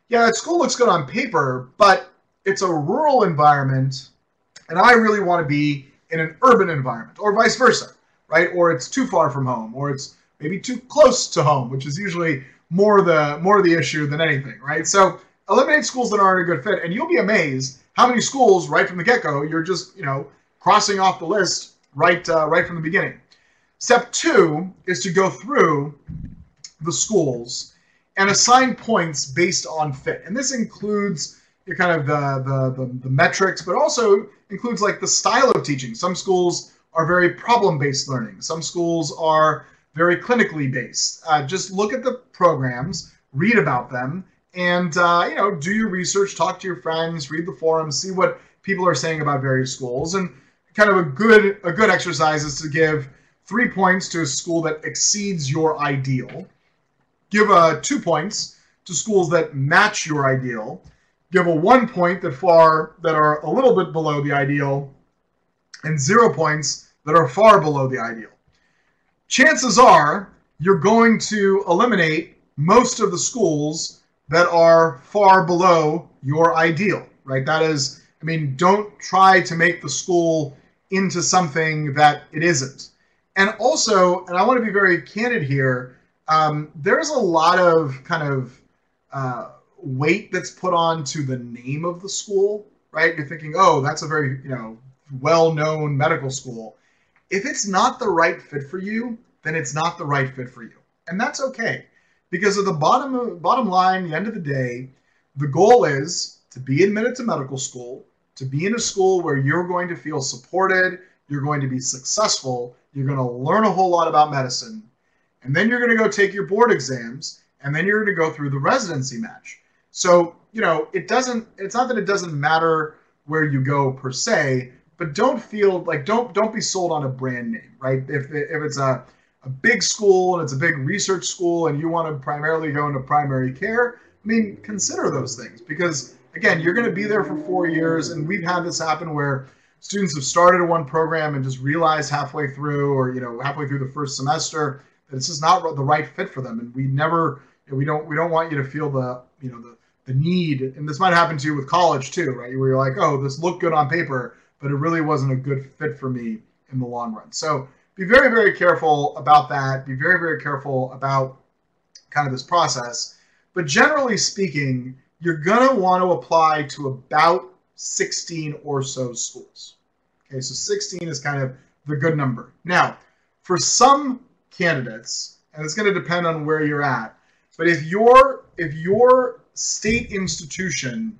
Speaker 1: yeah, that school looks good on paper, but it's a rural environment, and I really want to be in an urban environment, or vice versa, right? Or it's too far from home, or it's maybe too close to home, which is usually more the issue than anything, right? So eliminate schools that aren't a good fit, and you'll be amazed how many schools right from the get-go you're just, you know, crossing off the list right from the beginning. Step 2 is to go through the schools and assign points based on fit, and this includes kind of the metrics, but also includes like the style of teaching. Some schools are very problem-based learning. Some schools are very clinically based. Just look at the programs, read about them, and you know, do your research, talk to your friends, read the forums, see what people are saying about various schools. And kind of a good exercise is to give 3 points to a school that exceeds your ideal. Give 2 points to schools that match your ideal. Give a 1 point that are a little bit below the ideal, and 0 points that are far below the ideal. Chances are you're going to eliminate most of the schools that are far below your ideal, right? That is, I mean, don't try to make the school into something that it isn't. And also, and I want to be very candid here, there's a lot of kind of weight that's put on to the name of the school, right? You're thinking, oh, that's a very, you know, well-known medical school. If it's not the right fit for you, then it's not the right fit for you. And that's okay. Because at the bottom line, the end of the day, the goal is to be admitted to medical school, to be in a school where you're going to feel supported, you're going to be successful, you're going to learn a whole lot about medicine, and then you're going to go take your board exams, and then you're going to go through the residency match. So, you know, it's not that it doesn't matter where you go per se, but don't feel like, don't be sold on a brand name, right? If it's a big school and it's a big research school and you want to primarily go into primary care, I mean, consider those things, because again, you're going to be there for 4 years, and we've had this happen where students have started one program and just realized halfway through, or, you know, halfway through the first semester, that it's just not the right fit for them. And we don't want you to feel the need, and this might happen to you with college too, right? Where you're like, oh, this looked good on paper, but it really wasn't a good fit for me in the long run. So be very, very careful about that. Be very, very careful about kind of this process. But generally speaking, you're going to want to apply to about 16 or so schools. Okay, so 16 is kind of the good number. Now, for some candidates, and it's going to depend on where you're at, but if your state institution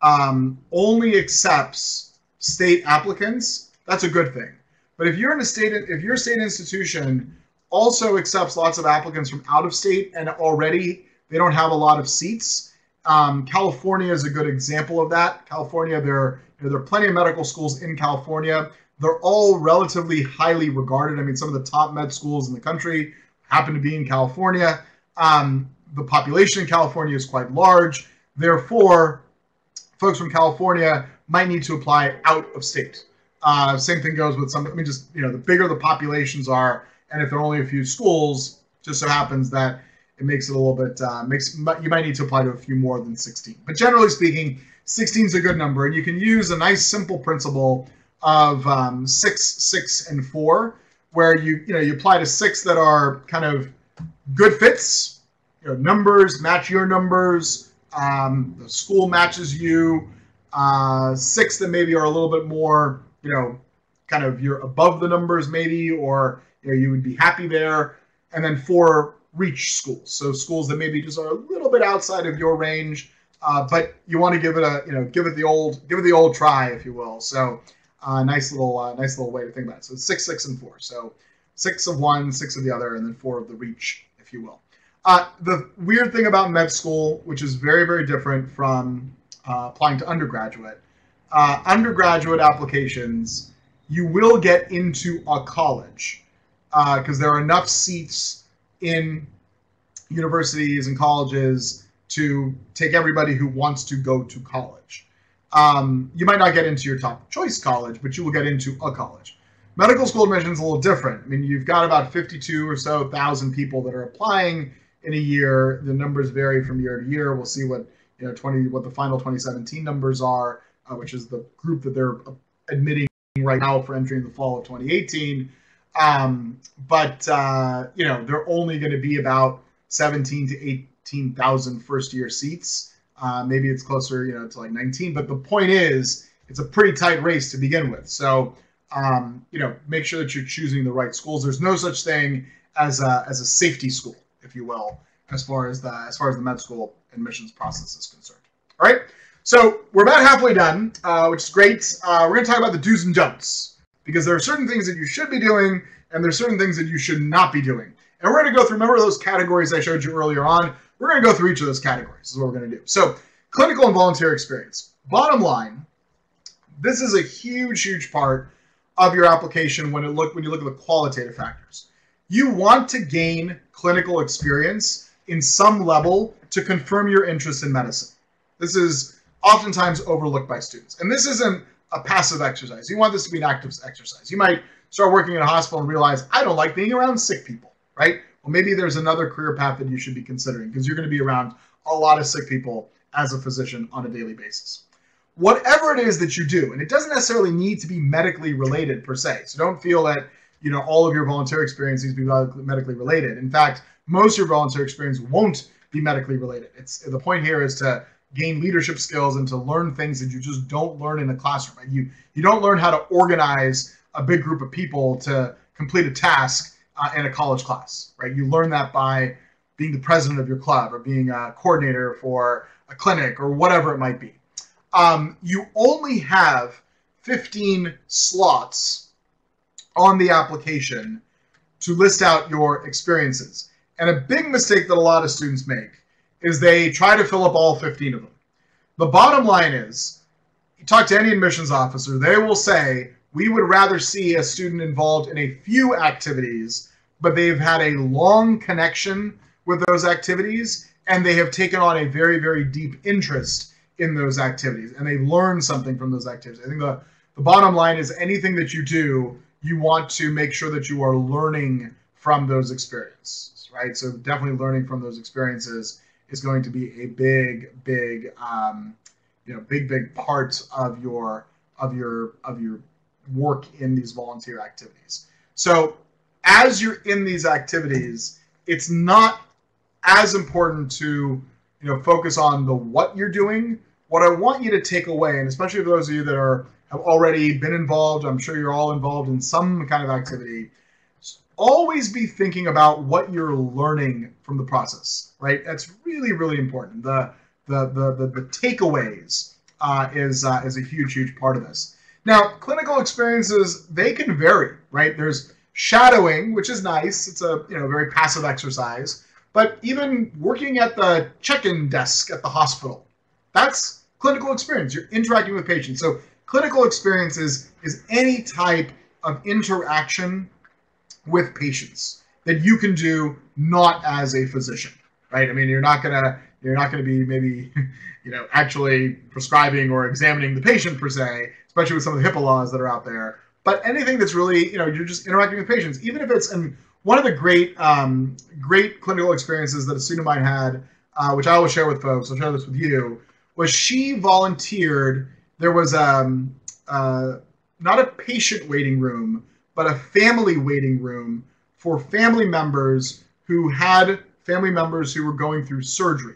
Speaker 1: only accepts state applicants, that's a good thing. But if your state institution also accepts lots of applicants from out of state and already they don't have a lot of seats, California is a good example of that. California, there are plenty of medical schools in California. They're all relatively highly regarded. I mean, some of the top med schools in the country happen to be in California. The population in California is quite large. Therefore, folks from California might need to apply out of state. Same thing goes with some, the bigger the populations are, and if there are only a few schools, just so happens that it makes it a little bit, you might need to apply to a few more than 16. But generally speaking, 16 is a good number, and you can use a nice simple principle of 6, 6, and 4, where you apply to 6 that are kind of good fits, numbers match your numbers, the school matches you, 6 that maybe are a little bit more, kind of you're above the numbers maybe, or you would be happy there, and then 4 reach schools, so schools that maybe just are a little bit outside of your range, but you want to give it give it the old try, if you will. So nice little way to think about it. So 6, 6, and 4. So 6 of one, 6 of the other, and then 4 of the reach, if you will. The weird thing about med school, which is very, very different from applying to undergraduate, undergraduate applications, you will get into a college because there are enough seats in universities and colleges to take everybody who wants to go to college. You might not get into your top choice college, but you will get into a college. Medical school admission is a little different. I mean, you've got about 52 or so thousand people that are applying in a year. The numbers vary from year to year. We'll see what what the final 2017 numbers are, which is the group that they're admitting right now for entering the fall of 2018. But they're only going to be about 17 to 18,000 first-year seats. Maybe it's closer, to like 19. But the point is, it's a pretty tight race to begin with. So, make sure that you're choosing the right schools. There's no such thing as a safety school, if you will, as far as the med school admissions process is concerned. All right. So we're about halfway done, which is great. We're going to talk about the do's and don'ts, because there are certain things that you should be doing, and there's certain things that you should not be doing. And we're going to go through, remember those categories I showed you earlier on? We're going to go through each of those categories is what we're going to do. So clinical and volunteer experience. Bottom line, this is a huge, huge part of your application when you look at the qualitative factors. You want to gain clinical experience in some level to confirm your interest in medicine. This is oftentimes overlooked by students. And this isn't a passive exercise. You want this to be an active exercise. You might start working in a hospital and realize, I don't like being around sick people, right? Well, maybe there's another career path that you should be considering, because you're going to be around a lot of sick people as a physician on a daily basis. Whatever it is that you do, and it doesn't necessarily need to be medically related per se. So don't feel that all of your volunteer experience needs to be medically related. In fact, most of your volunteer experience won't be medically related. The point here is to gain leadership skills and to learn things that you just don't learn in the classroom. Right? You don't learn how to organize a big group of people to complete a task in a college class, right? You learn that by being the president of your club or being a coordinator for a clinic or whatever it might be. You only have 15 slots on the application to list out your experiences. And a big mistake that a lot of students make is they try to fill up all 15 of them. The bottom line is, you talk to any admissions officer, they will say, we would rather see a student involved in a few activities, but they've had a long connection with those activities, and they have taken on a very, very deep interest in those activities, and they've learned something from those activities. I think the bottom line is anything that you do, you want to make sure that you are learning from those experiences, right? So definitely learning from those experiences is going to be a big part of your work in these volunteer activities. So as you're in these activities, it's not as important to focus on the what you're doing. What I want you to take away, and especially for those of you that have already been involved, I'm sure you're all involved in some kind of activity, always be thinking about what you're learning from the process, right? That's really, really important. The takeaways is a huge, huge part of this. Now, clinical experiences, they can vary, right? There's shadowing, which is nice. It's a very passive exercise. but even working at the check-in desk at the hospital, that's clinical experience. You're interacting with patients. So clinical experience is any type of interaction with patients that you can do not as a physician, right? I mean, you're not gonna be maybe, actually prescribing or examining the patient per se, especially with some of the HIPAA laws that are out there. But anything that's really, you're just interacting with patients, even if it's, and one of the great clinical experiences that a student of mine had, which I will share with folks, I'll share this with you, was she volunteered. There was not a patient waiting room, but a family waiting room for family members who were going through surgery.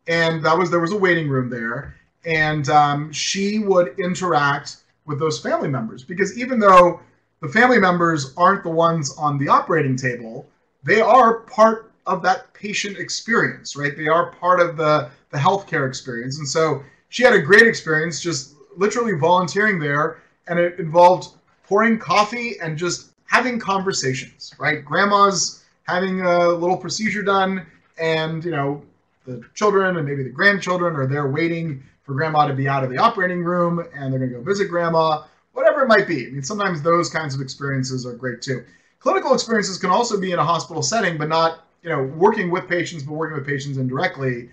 Speaker 1: And there was a waiting room there, and she would interact with those family members, because even though the family members aren't the ones on the operating table, they are part of that patient experience, right? They are part of the healthcare experience. And so she had a great experience just literally volunteering there, and it involved pouring coffee and just having conversations, right? Grandma's having a little procedure done, and the children and maybe the grandchildren are there waiting for grandma to be out of the operating room, and they're going to go visit grandma, whatever it might be. I mean, sometimes those kinds of experiences are great too. Clinical experiences can also be in a hospital setting, but not, working with patients, but working with patients indirectly,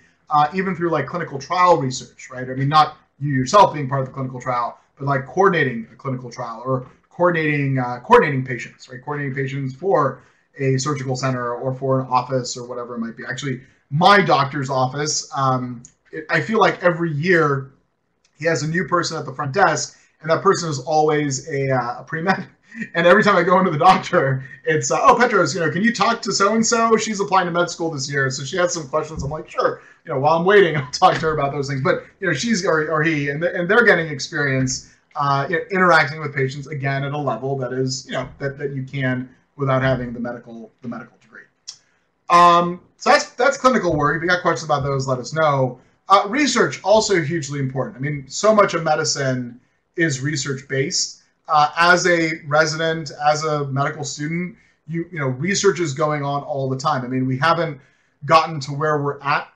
Speaker 1: even through like clinical trial research, right? I mean, not you yourself being part of the clinical trial, but like coordinating a clinical trial or coordinating patients, right? Coordinating patients for a surgical center or for an office or whatever it might be. Actually, my doctor's office, I feel like every year he has a new person at the front desk, and that person is always a pre-med. And every time I go into the doctor, it's, oh, Petros, can you talk to so-and-so? She's applying to med school this year, so she has some questions. I'm like, sure. While I'm waiting, I'll talk to her about those things. But, she's or he, and they're getting experience interacting with patients, again, at a level that is, that you can without having the medical degree. So that's clinical work. If you got questions about those, let us know. Research, also hugely important. I mean, so much of medicine is research-based. As a resident, as a medical student, research is going on all the time. I mean, we haven't gotten to where we're at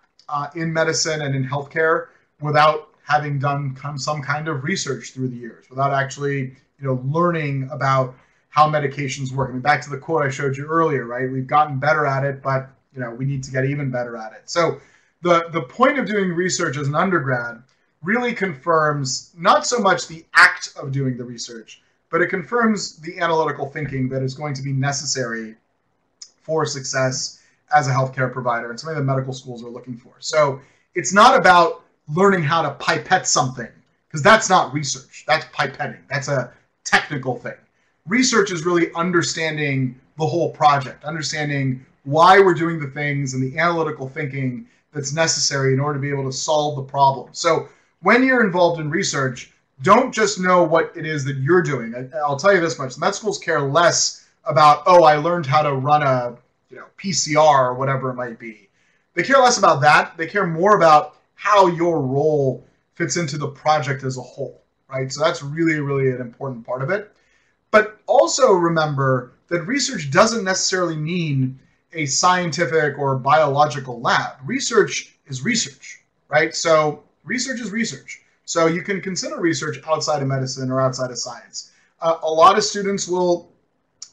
Speaker 1: in medicine and in healthcare without having done some kind of research through the years, without actually, learning about how medications work. I mean, back to the quote I showed you earlier, right? We've gotten better at it, but, we need to get even better at it. So the point of doing research as an undergrad really confirms not so much the act of doing the research, but it confirms the analytical thinking that is going to be necessary for success as a healthcare provider and something that medical schools are looking for. So it's not about learning how to pipette something, because that's not research. That's pipetting. That's a technical thing. Research is really understanding the whole project, understanding why we're doing the things and the analytical thinking that's necessary in order to be able to solve the problem. So when you're involved in research, don't just know what it is that you're doing. I'll tell you this much: med schools care less about, oh, I learned how to run a PCR or whatever it might be. They care less about that. They care more about how your role fits into the project as a whole, right? So that's really, really an important part of it. But also remember that research doesn't necessarily mean a scientific or biological lab. Research is research, right? So research is research. So you can consider research outside of medicine or outside of science. A lot of students will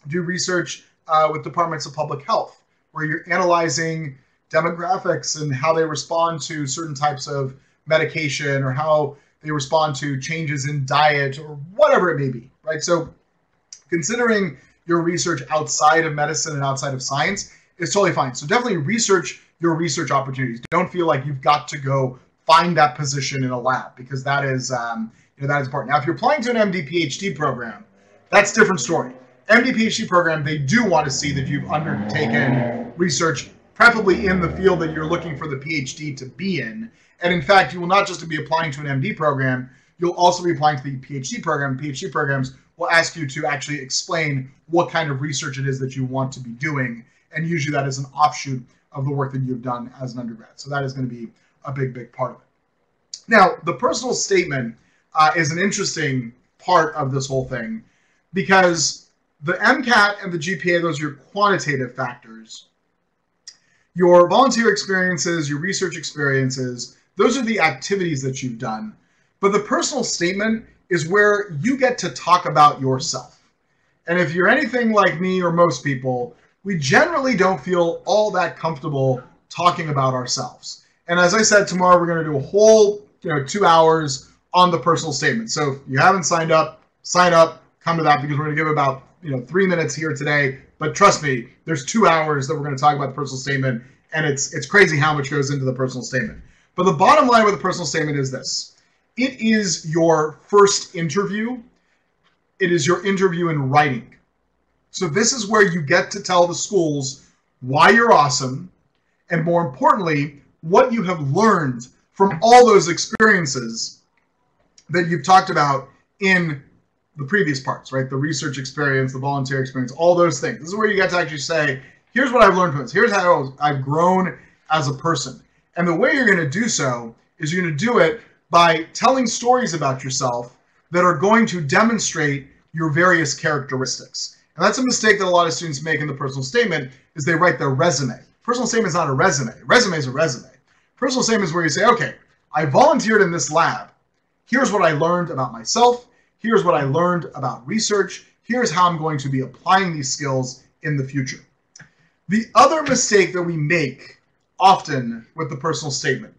Speaker 1: do research with departments of public health, where you're analyzing demographics and how they respond to certain types of medication, or how they respond to changes in diet, or whatever it may be, right? So considering your research outside of medicine and outside of science is totally fine. So definitely research your research opportunities. Don't feel like you've got to go find that position in a lab, because that is that is important. Now, if you're applying to an MD PhD program, that's a different story. MD PhD program, they do want to see that you've undertaken research, preferably in the field that you're looking for the PhD to be in. And in fact, you will not just be applying to an MD program, you'll also be applying to the PhD program. PhD programs will ask you to actually explain what kind of research it is that you want to be doing. And usually that is an offshoot of the work that you've done as an undergrad. So that is going to be a big, big part of it. Now, the personal statement is an interesting part of this whole thing, because the MCAT and the GPA, those are your quantitative factors. Your volunteer experiences, your research experiences, those are the activities that you've done. But the personal statement is where you get to talk about yourself. And if you're anything like me or most people, we generally don't feel all that comfortable talking about ourselves. And as I said, tomorrow we're going to do a whole 2 hours on the personal statement. So if you haven't signed up, sign up, come to that, because we're going to give about 3 minutes here today. But trust me, there's 2 hours that we're going to talk about the personal statement, and it's crazy how much goes into the personal statement. But the bottom line with the personal statement is this. It is your first interview. It is your interview in writing. So this is where you get to tell the schools why you're awesome, and more importantly, what you have learned from all those experiences that you've talked about in the previous parts, right? The research experience, the volunteer experience, all those things. This is where you get to actually say, here's what I've learned from this. Here's how I've grown as a person. And the way you're going to do so is you're going to do it by telling stories about yourself that are going to demonstrate your various characteristics. And that's a mistake that a lot of students make in the personal statement, is they write their resume. Personal statement is not a resume. Resume is a resume. Personal statement is where you say, okay, I volunteered in this lab. Here's what I learned about myself. Here's what I learned about research. Here's how I'm going to be applying these skills in the future. The other mistake that we make often with the personal statement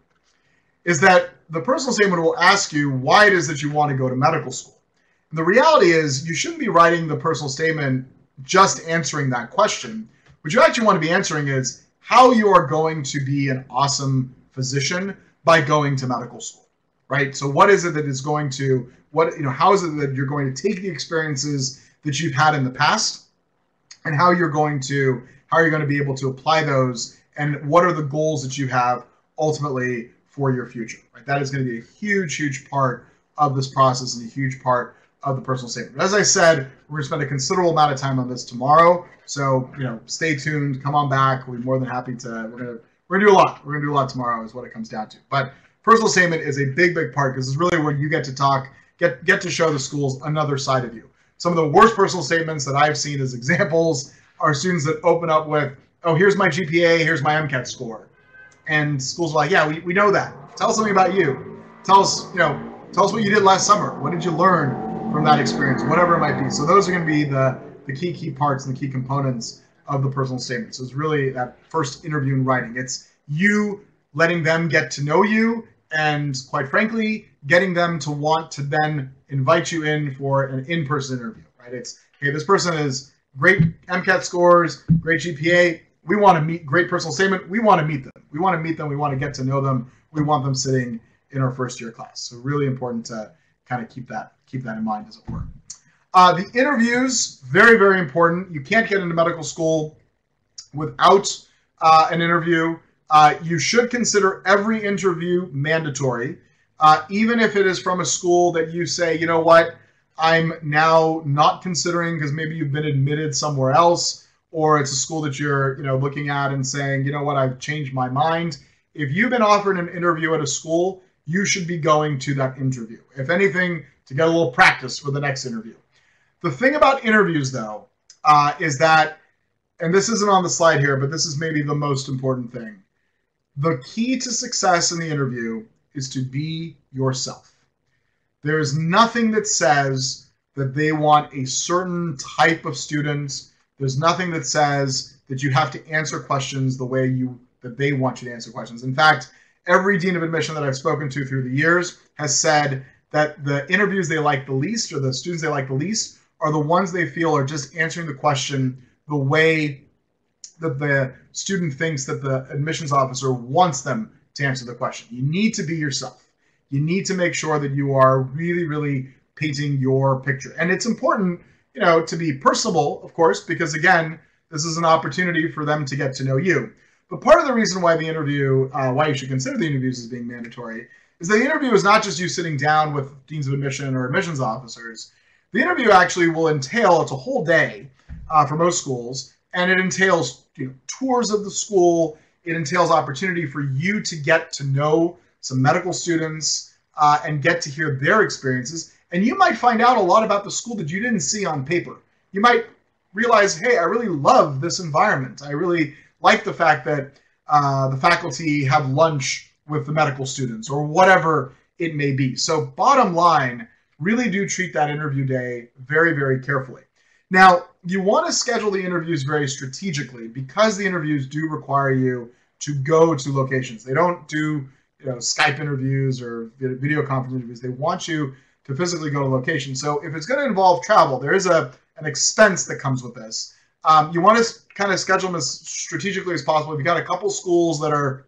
Speaker 1: is that the personal statement will ask you why it is that you want to go to medical school. And the reality is you shouldn't be writing the personal statement just answering that question. What you actually want to be answering is how you are going to be an awesome physician by going to medical school, right? So what is it that is going to, how is it that you're going to take the experiences that you've had in the past, and how you're going to be able to apply those, and what are the goals that you have ultimately for your future, right? That is going to be a huge, huge part of this process and a huge part of the personal statement. As I said, we're going to spend a considerable amount of time on this tomorrow. So, stay tuned, come on back. We're more than happy to, we're going to do a lot. We're going to do a lot tomorrow is what it comes down to. But personal statement is a big, big part, because it's really where you get to talk, get to show the schools another side of you. Some of the worst personal statements that I've seen as examples are students that open up with, oh, here's my GPA, here's my MCAT score. And schools are like, yeah, we know that. Tell us something about you. Tell us what you did last summer. What did you learn from that experience, whatever it might be. So those are going to be the key parts and the key components of the personal statement. So it's really that first interview in writing. It's you letting them get to know you, and quite frankly, getting them to want to then invite you in for an in-person interview, right? It's, hey, this person is great MCAT scores, great GPA. We want to meet, great personal statement. We want to meet them. We want to meet them. We want to get to know them. We want them sitting in our first year class. So really important to kind of keep that in mind, as it were. The interviews, very, very important. You can't get into medical school without an interview. You should consider every interview mandatory, even if it is from a school that you say, you know what, I'm now not considering because maybe you've been admitted somewhere else, or it's a school that you're looking at and saying, you know what, I've changed my mind. If you've been offered an interview at a school, you should be going to that interview. If anything, to get a little practice for the next interview. The thing about interviews, though, is that, and this isn't on the slide here, but this is maybe the most important thing. The key to success in the interview is to be yourself. There is nothing that says that they want a certain type of student. There's nothing that says that you have to answer questions the way that they want you to answer questions. In fact, every dean of admission that I've spoken to through the years has said that the interviews they like the least, or the students they like the least, are the ones they feel are just answering the question the way that the student thinks that the admissions officer wants them to answer the question. You need to be yourself. You need to make sure that you are really, really painting your picture. And it's important, to be personable, of course, because again, this is an opportunity for them to get to know you. But part of the reason why the interview, why you should consider the interviews as being mandatory, is that the interview is not just you sitting down with deans of admission or admissions officers. The interview actually will entail, it's a whole day for most schools, and it entails tours of the school. It entails opportunity for you to get to know some medical students and get to hear their experiences. And you might find out a lot about the school that you didn't see on paper. You might realize, hey, I really love this environment. I really like the fact that the faculty have lunch with the medical students, or whatever it may be. So bottom line, really do treat that interview day very, very carefully. Now, you want to schedule the interviews very strategically, because the interviews do require you to go to locations. They don't do Skype interviews or video conference interviews. They want you to physically go to location. So if it's going to involve travel, there is an expense that comes with this. You want to kind of schedule them as strategically as possible. If you've got a couple schools that are,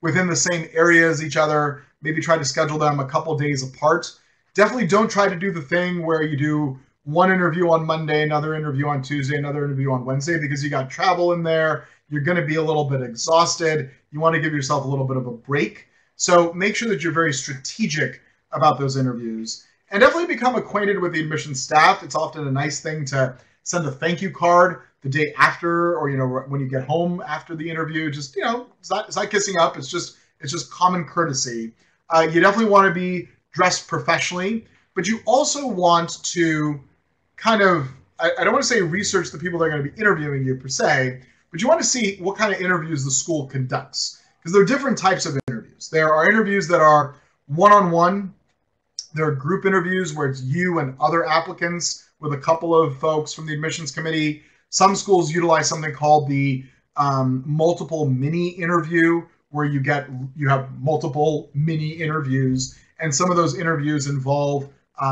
Speaker 1: within the same area as each other, maybe try to schedule them a couple days apart. Definitely don't try to do the thing where you do one interview on Monday, another interview on Tuesday, another interview on Wednesday, because you got travel in there. You're going to be a little bit exhausted. You want to give yourself a little bit of a break. So make sure that you're very strategic about those interviews, and definitely become acquainted with the admissions staff. It's often a nice thing to send a thank you card the day after, or when you get home after the interview. Just it's not kissing up. It's just common courtesy. You definitely want to be dressed professionally, but you also want to kind of, I don't want to say research the people that are going to be interviewing you per se, but you want to see what kind of interviews the school conducts, because there are different types of interviews. There are interviews that are one-on-one. There are group interviews where it's you and other applicants with a couple of folks from the admissions committee. Some schools utilize something called the multiple mini interview, where you have multiple mini interviews, and some of those interviews involve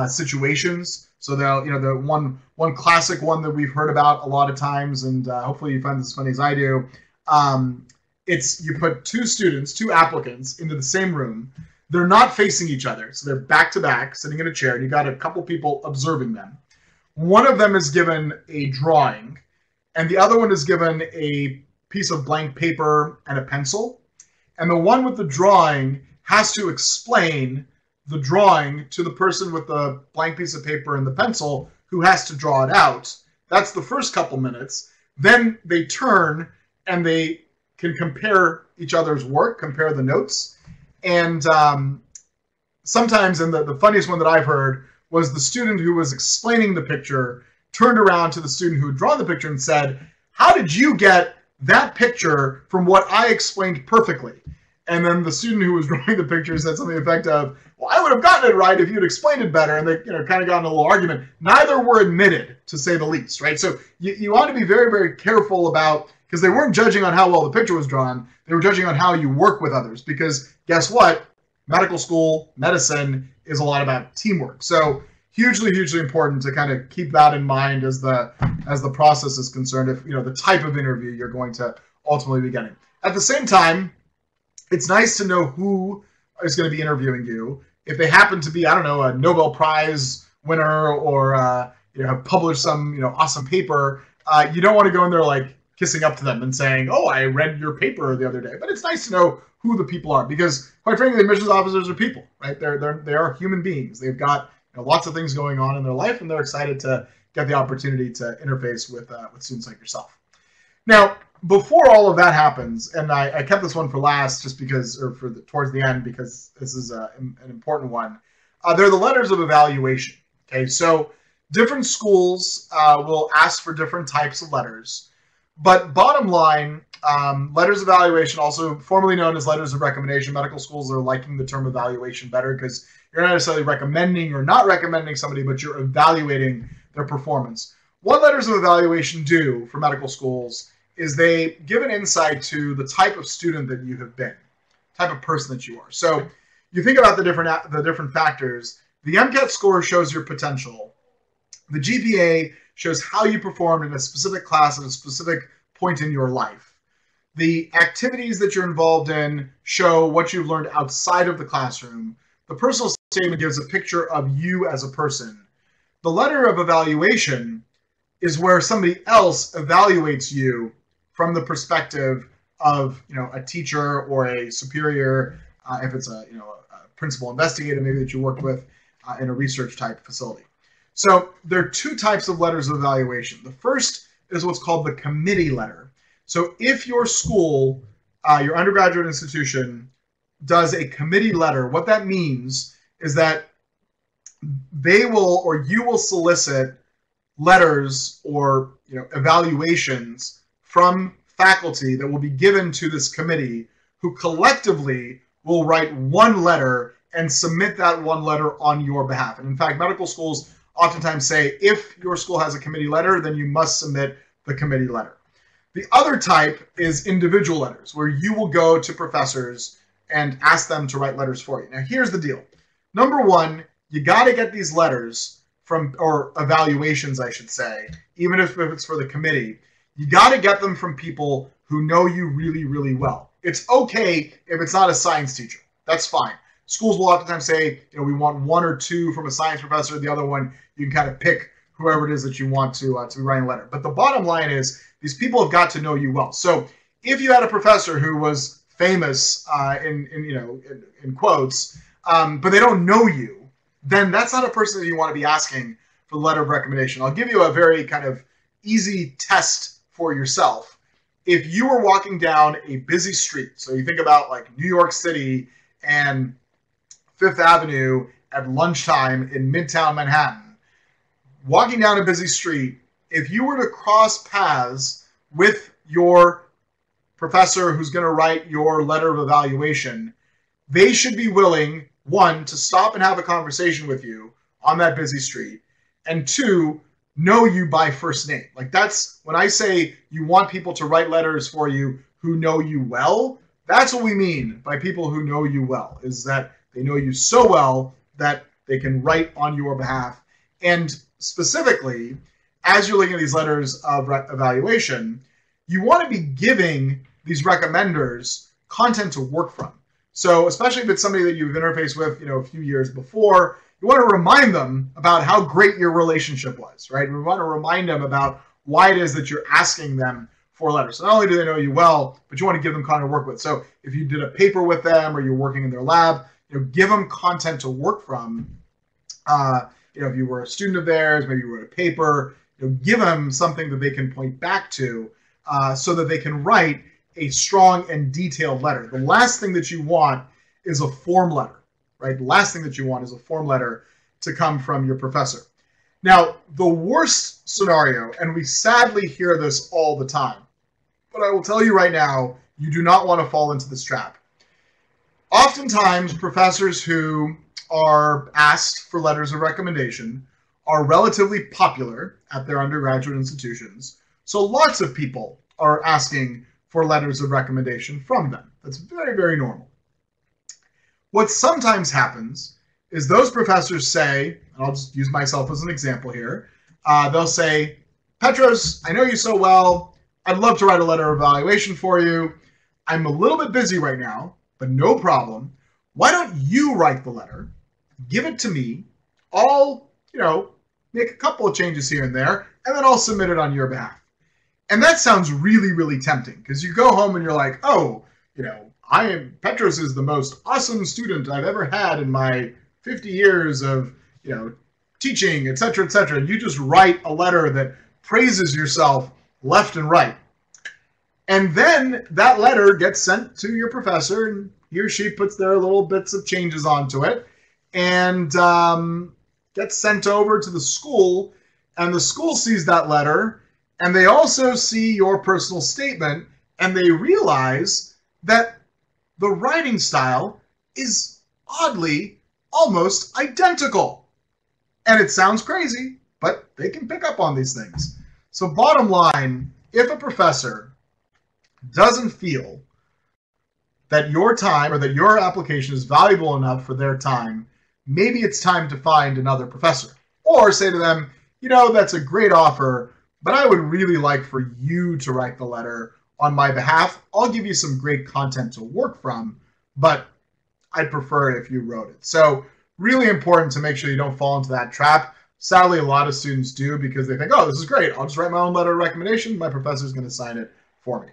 Speaker 1: situations. So the one classic one that we've heard about a lot of times, and hopefully you find this as funny as I do. It's you put two applicants into the same room. They're not facing each other, so they're back to back, sitting in a chair, and you got a couple people observing them. One of them is given a drawing, and the other one is given a piece of blank paper and a pencil. And the one with the drawing has to explain the drawing to the person with the blank piece of paper and the pencil, who has to draw it out. That's the first couple minutes. Then they turn and they can compare each other's work, compare the notes. And sometimes, and the funniest one that I've heard was the student who was explaining the picture turned around to the student who had drawn the picture and said, "How did you get that picture from what I explained perfectly?" And then the student who was drawing the picture said something to the effect of, "Well, I would have gotten it right if you'd explained it better." And they kind of got in a little argument. Neither were admitted, to say the least, right? So you want to be very, very careful about, because they weren't judging on how well the picture was drawn. They were judging on how you work with others, because guess what? Medical school, medicine is a lot about teamwork. So hugely, hugely important to kind of keep that in mind as the process is concerned, if the type of interview you're going to ultimately be getting. At the same time, it's nice to know who is going to be interviewing you. If they happen to be, I don't know, a Nobel Prize winner, or have published some awesome paper, you don't want to go in there like kissing up to them and saying, "Oh, I read your paper the other day." But it's nice to know who the people are, because quite frankly, admissions officers are people, right? They are human beings. They've got lots of things going on in their life, and they're excited to get the opportunity to interface with students like yourself. Now, before all of that happens, and I kept this one for last just because, or towards the end, because this is an important one. There are the letters of evaluation. Okay, so different schools will ask for different types of letters, but bottom line, letters of evaluation, also formerly known as letters of recommendation. Medical schools are liking the term evaluation better, because you're not necessarily recommending or not recommending somebody, but you're evaluating their performance. What letters of evaluation do for medical schools is they give an insight to the type of student that you have been, type of person that you are. So you think about the different factors. The MCAT score shows your potential. The GPA shows how you performed in a specific class at a specific point in your life. The activities that you're involved in show what you've learned outside of the classroom. The personal statement gives a picture of you as a person. The letter of evaluation is where somebody else evaluates you from the perspective of a teacher or a superior, if it's a principal investigator maybe that you worked with in a research type facility. So there are two types of letters of evaluation. The first is what's called the committee letter. So if your school, your undergraduate institution, does a committee letter, what that means is that they will, or you will, solicit letters or evaluations from faculty that will be given to this committee who collectively will write one letter and submit that one letter on your behalf. And in fact, medical schools oftentimes say if your school has a committee letter, then you must submit the committee letter. The other type is individual letters, where you will go to professors and ask them to write letters for you. Now, here's the deal. Number one, you got to get these letters from, or evaluations, I should say, even if it's for the committee, you got to get them from people who know you really, really well. It's okay if it's not a science teacher. That's fine. Schools will oftentimes say, we want one or two from a science professor. The other one, you can kind of pick whoever it is that you want to be writing a letter. But the bottom line is these people have got to know you well. So if you had a professor who was famous in quotes, but they don't know you, then that's not a person that you want to be asking for the letter of recommendation. I'll give you a very kind of easy test for yourself. If you were walking down a busy street, so you think about like New York City and Fifth Avenue at lunchtime in Midtown Manhattan, walking down a busy street, if you were to cross paths with your professor who's going to write your letter of evaluation, they should be willing, one, to stop and have a conversation with you on that busy street, and two, know you by first name. Like, that's when I say you want people to write letters for you who know you well, that's what we mean by people who know you well, is that they know you so well that they can write on your behalf. And specifically, as you're looking at these letters of evaluation, you want to be giving these recommenders content to work from. So especially if it's somebody that you've interfaced with, a few years before, you want to remind them about how great your relationship was, right? We want to remind them about why it is that you're asking them for letters. So not only do they know you well, but you want to give them content to work with. So if you did a paper with them or you're working in their lab, give them content to work from. If you were a student of theirs, maybe you wrote a paper, give them something that they can point back to so that they can write a strong and detailed letter. The last thing that you want is a form letter, right? The last thing that you want is a form letter to come from your professor. Now, the worst scenario, and we sadly hear this all the time, but I will tell you right now, you do not want to fall into this trap. Oftentimes, professors who are asked for letters of recommendation are relatively popular at their undergraduate institutions, so lots of people are asking for letters of recommendation from them. That's very, very normal. What sometimes happens is those professors say, and I'll just use myself as an example here, they'll say, Petros, I know you so well, I'd love to write a letter of evaluation for you. I'm a little bit busy right now, but no problem. Why don't you write the letter, give it to me, I'll, make a couple of changes here and there, and then I'll submit it on your behalf. And that sounds really, really tempting, because you go home and you're like, oh, Petros is the most awesome student I've ever had in my 50 years of, teaching, et cetera, and you just write a letter that praises yourself left and right. And then that letter gets sent to your professor, and he or she puts their little bits of changes onto it, and gets sent over to the school, and the school sees that letter, and they also see your personal statement, and they realize that the writing style is oddly almost identical. And it sounds crazy, but they can pick up on these things. So bottom line, if a professor doesn't feel that your time or that your application is valuable enough for their time, maybe it's time to find another professor. Or say to them, that's a great offer, but I would really like for you to write the letter on my behalf. I'll give you some great content to work from, but I'd prefer it if you wrote it. So really important to make sure you don't fall into that trap. Sadly, a lot of students do, because they think, oh, this is great. I'll just write my own letter of recommendation. My professor's going to sign it for me.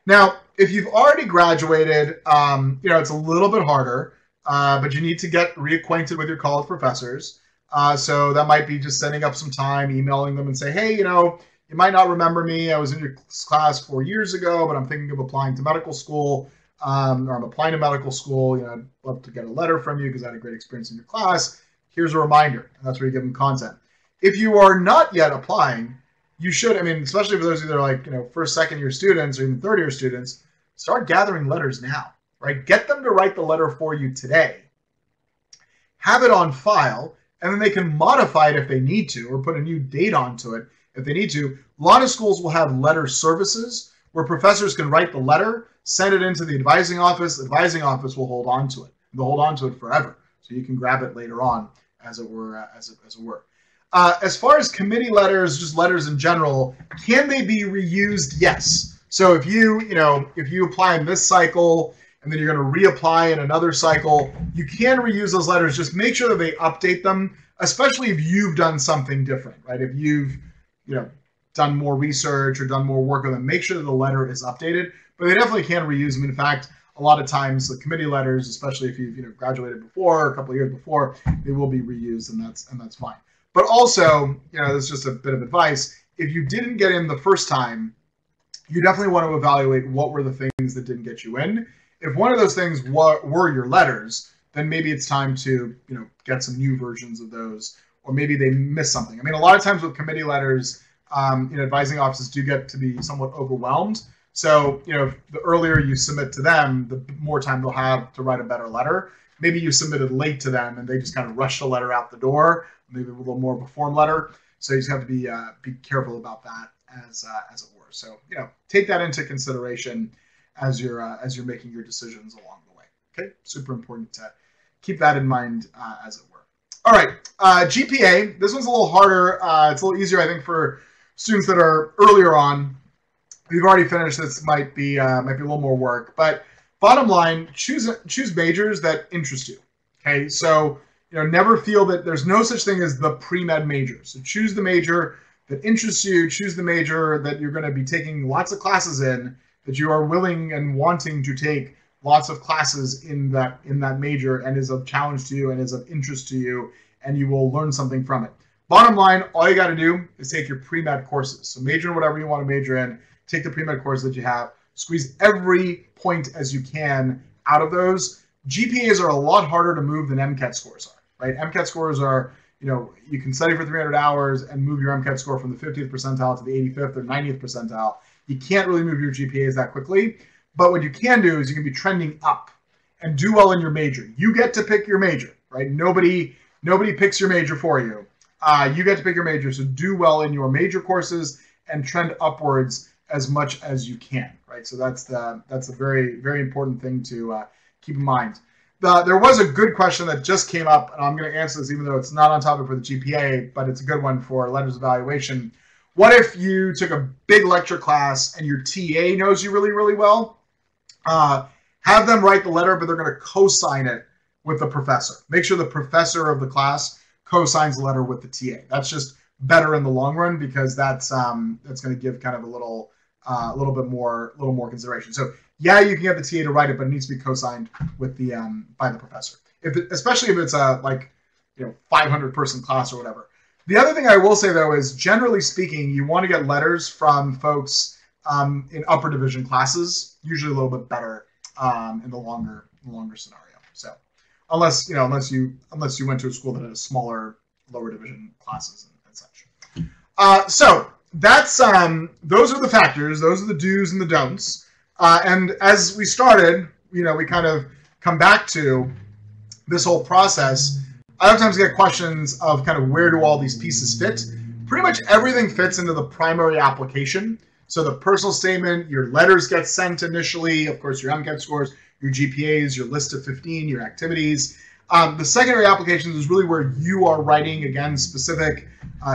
Speaker 1: Now, if you've already graduated, it's a little bit harder, but you need to get reacquainted with your college professors. So that might be just setting up some time, emailing them and say, hey, you might not remember me. I was in your class 4 years ago, but I'm thinking of applying to medical school, or I'm applying to medical school. I'd love to get a letter from you because I had a great experience in your class. Here's a reminder. And that's where you give them content. If you are not yet applying, you should, I mean, especially for those of you that are like, first, second year students or even third year students, start gathering letters now, right? Get them to write the letter for you today. Have it on file, and then they can modify it if they need to, or put a new date onto it if they need to. A lot of schools will have letter services where professors can write the letter, send it into the advising office. The advising office will hold on to it. They'll hold on to it forever, so you can grab it later on, as it were. As far as committee letters, just letters in general, can they be reused? Yes. So if you apply in this cycle and then you're going to reapply in another cycle, you can reuse those letters. Just make sure that they update them, especially if you've done something different, right? If you've done more research or done more work on them, make sure that the letter is updated. But they definitely can reuse them. In fact, a lot of times the committee letters, especially if you've graduated before, a couple of years before, they will be reused, and that's fine. But also, this is just a bit of advice. If you didn't get in the first time, you definitely want to evaluate what were the things that didn't get you in. If one of those things were your letters, then maybe it's time to get some new versions of those, or maybe they missed something. I mean, a lot of times with committee letters, advising offices do get to be somewhat overwhelmed. So, the earlier you submit to them, the more time they'll have to write a better letter. Maybe you submitted late to them and they just kind of rushed the letter out the door, maybe a little more of a form letter. So you just have to be careful about that as it were. So, take that into consideration as you're making your decisions along the way. Okay, super important to keep that in mind as it were. All right, GPA. This one's a little harder. It's a little easier, I think, for students that are earlier on. If you've already finished, this might be a little more work. But bottom line, choose majors that interest you. Okay, so never feel that there's no such thing as the pre-med major. So choose the major that interests you. Choose the major that you're going to be taking lots of classes in, that you are willing and wanting to take lots of classes in that major, and is of challenge to you and is of interest to you, and you will learn something from it. Bottom line, all you got to do is take your pre-med courses. So major in whatever you want to major in. Take the pre-med course that you have. Squeeze every point as you can out of those. GPAs are a lot harder to move than MCAT scores are, right? MCAT scores are, you can study for 300 hours and move your MCAT score from the 50th percentile to the 85th or 90th percentile. You can't really move your GPAs that quickly. But what you can do is you can be trending up and do well in your major. You get to pick your major, right? Nobody picks your major for you. You get to pick your major, so do well in your major courses and trend upwards as much as you can, right? So that's a very, very important thing to keep in mind. There was a good question that just came up, and I'm going to answer this even though it's not on topic for the GPA, but it's a good one for letters of evaluation. What if you took a big lecture class and your TA knows you really, really well? Have them write the letter, but they're going to co-sign it with the professor. Make sure the professor of the class co-signs the letter with the TA. That's just better in the long run, because that's going to give kind of a little bit more consideration. So yeah, you can get the TA to write it, but it needs to be co-signed with by the professor. Especially if it's a 500-person class or whatever. The other thing I will say though is, generally speaking, you want to get letters from folks in upper division classes, usually a little bit better in the longer scenario. So unless you went to a school that had a smaller lower division classes and such. So that's those are the factors. Those are the do's and the don'ts. And as we started, we kind of come back to this whole process. I sometimes get questions of kind of where do all these pieces fit. Pretty much everything fits into the primary application. So the personal statement, your letters get sent initially, of course, your MCAT scores, your GPAs, your list of 15, your activities. The secondary applications is really where you are writing, again, specific,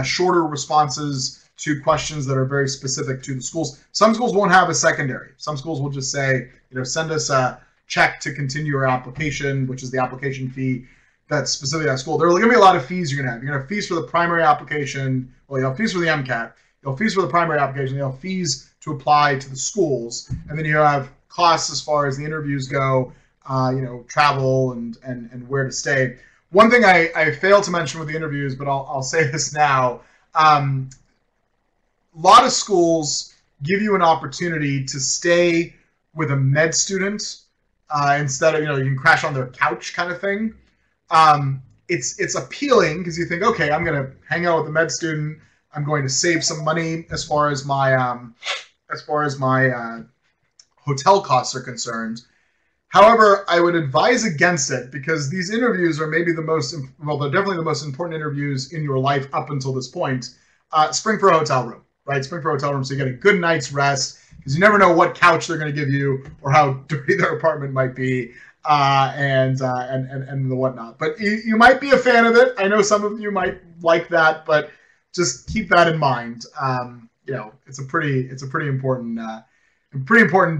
Speaker 1: shorter responses to questions that are very specific to the schools. Some schools won't have a secondary. Some schools will just say, send us a check to continue your application, which is the application fee that's specific to that school. There are going to be a lot of fees you're going to have. You're going to have fees for the primary application. Well, you have fees for the MCAT. You have fees for the primary application. You have fees to apply to the schools. And then you have costs as far as the interviews go, travel and where to stay. One thing I failed to mention with the interviews, but I'll say this now. A lot of schools give you an opportunity to stay with a med student instead of, you can crash on their couch kind of thing. It's appealing because you think, okay, I'm going to hang out with a med student. I'm going to save some money as far as my hotel costs are concerned. However, I would advise against it because these interviews are maybe the most, well, they're definitely the most important interviews in your life up until this point. Spring for a hotel room, right? Spring for a hotel room so you get a good night's rest because you never know what couch they're going to give you or how dirty their apartment might be and the whatnot. But you might be a fan of it. I know some of you might like that, but just keep that in mind. You know, it's a pretty important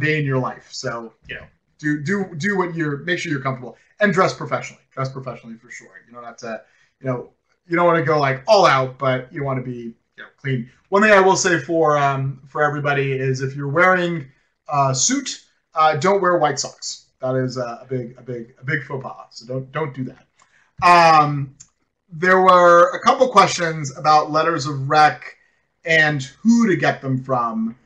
Speaker 1: day in your life. So, you know, do what make sure you're comfortable and dress professionally. Dress professionally for sure. You don't have to, you know, you don't want to go like all out, but you want to be, you know, clean. One thing I will say for everybody is if you're wearing a suit, don't wear white socks. That is a big faux pas. So don't do that. There were a couple questions about letters of rec and who to get them from.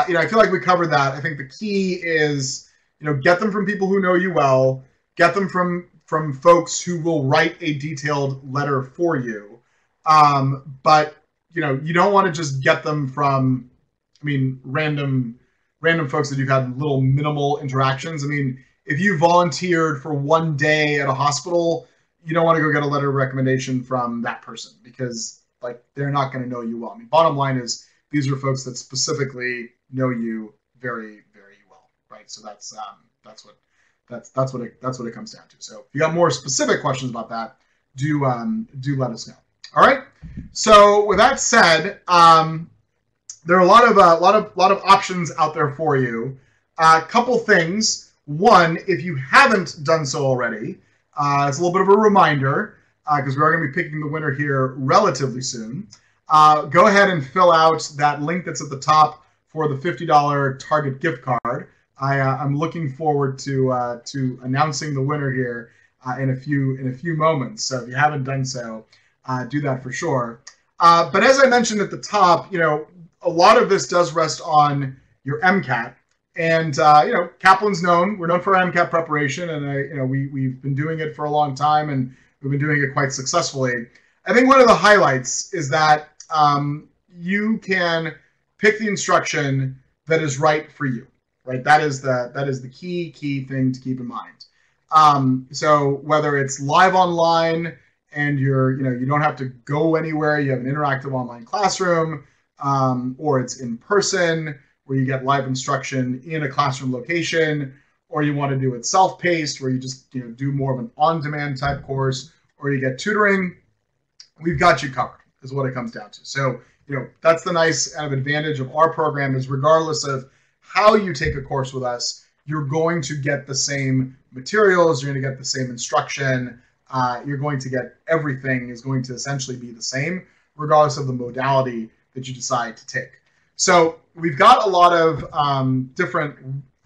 Speaker 1: You know, I feel like we covered that. I think the key is, you know, get them from people who know you well. Get them from folks who will write a detailed letter for you. But you know, you don't want to just get them from, I mean, random folks that you've had little minimal interactions. I mean, if you volunteered for one day at a hospital, you don't want to go get a letter of recommendation from that person because like they're not going to know you well. I mean, bottom line is these are folks that specifically know you very, very well, right? So that's what it comes down to. So if you got more specific questions about that, do let us know. All right. So with that said, there are a lot of options out there for you. A couple things. One, if you haven't done so already, it's a little bit of a reminder because we are going to be picking the winner here relatively soon. Go ahead and fill out that link that's at the top for the $50 Target gift card. I'm looking forward to announcing the winner here in a few moments. So if you haven't done so, do that for sure. But as I mentioned at the top, you know, a lot of this does rest on your MCAT. And, you know, Kaplan's we're known for our MCAT preparation, and, you know, we've been doing it for a long time, and we've been doing it quite successfully. I think one of the highlights is that you can pick the instruction that is right for you, right? That is the key thing to keep in mind. So whether it's live online and you don't have to go anywhere, you have an interactive online classroom, or it's in person, where you get live instruction in a classroom location, or you want to do it self-paced, where you just do more of an on-demand type course, or you get tutoring, we've got you covered, is what it comes down to. So, that's the nice kind of advantage of our program is regardless of how you take a course with us, you're going to get the same materials, you're going to get the same instruction, you're going to get everything is going to essentially be the same, regardless of the modality that you decide to take. So we've got a lot of different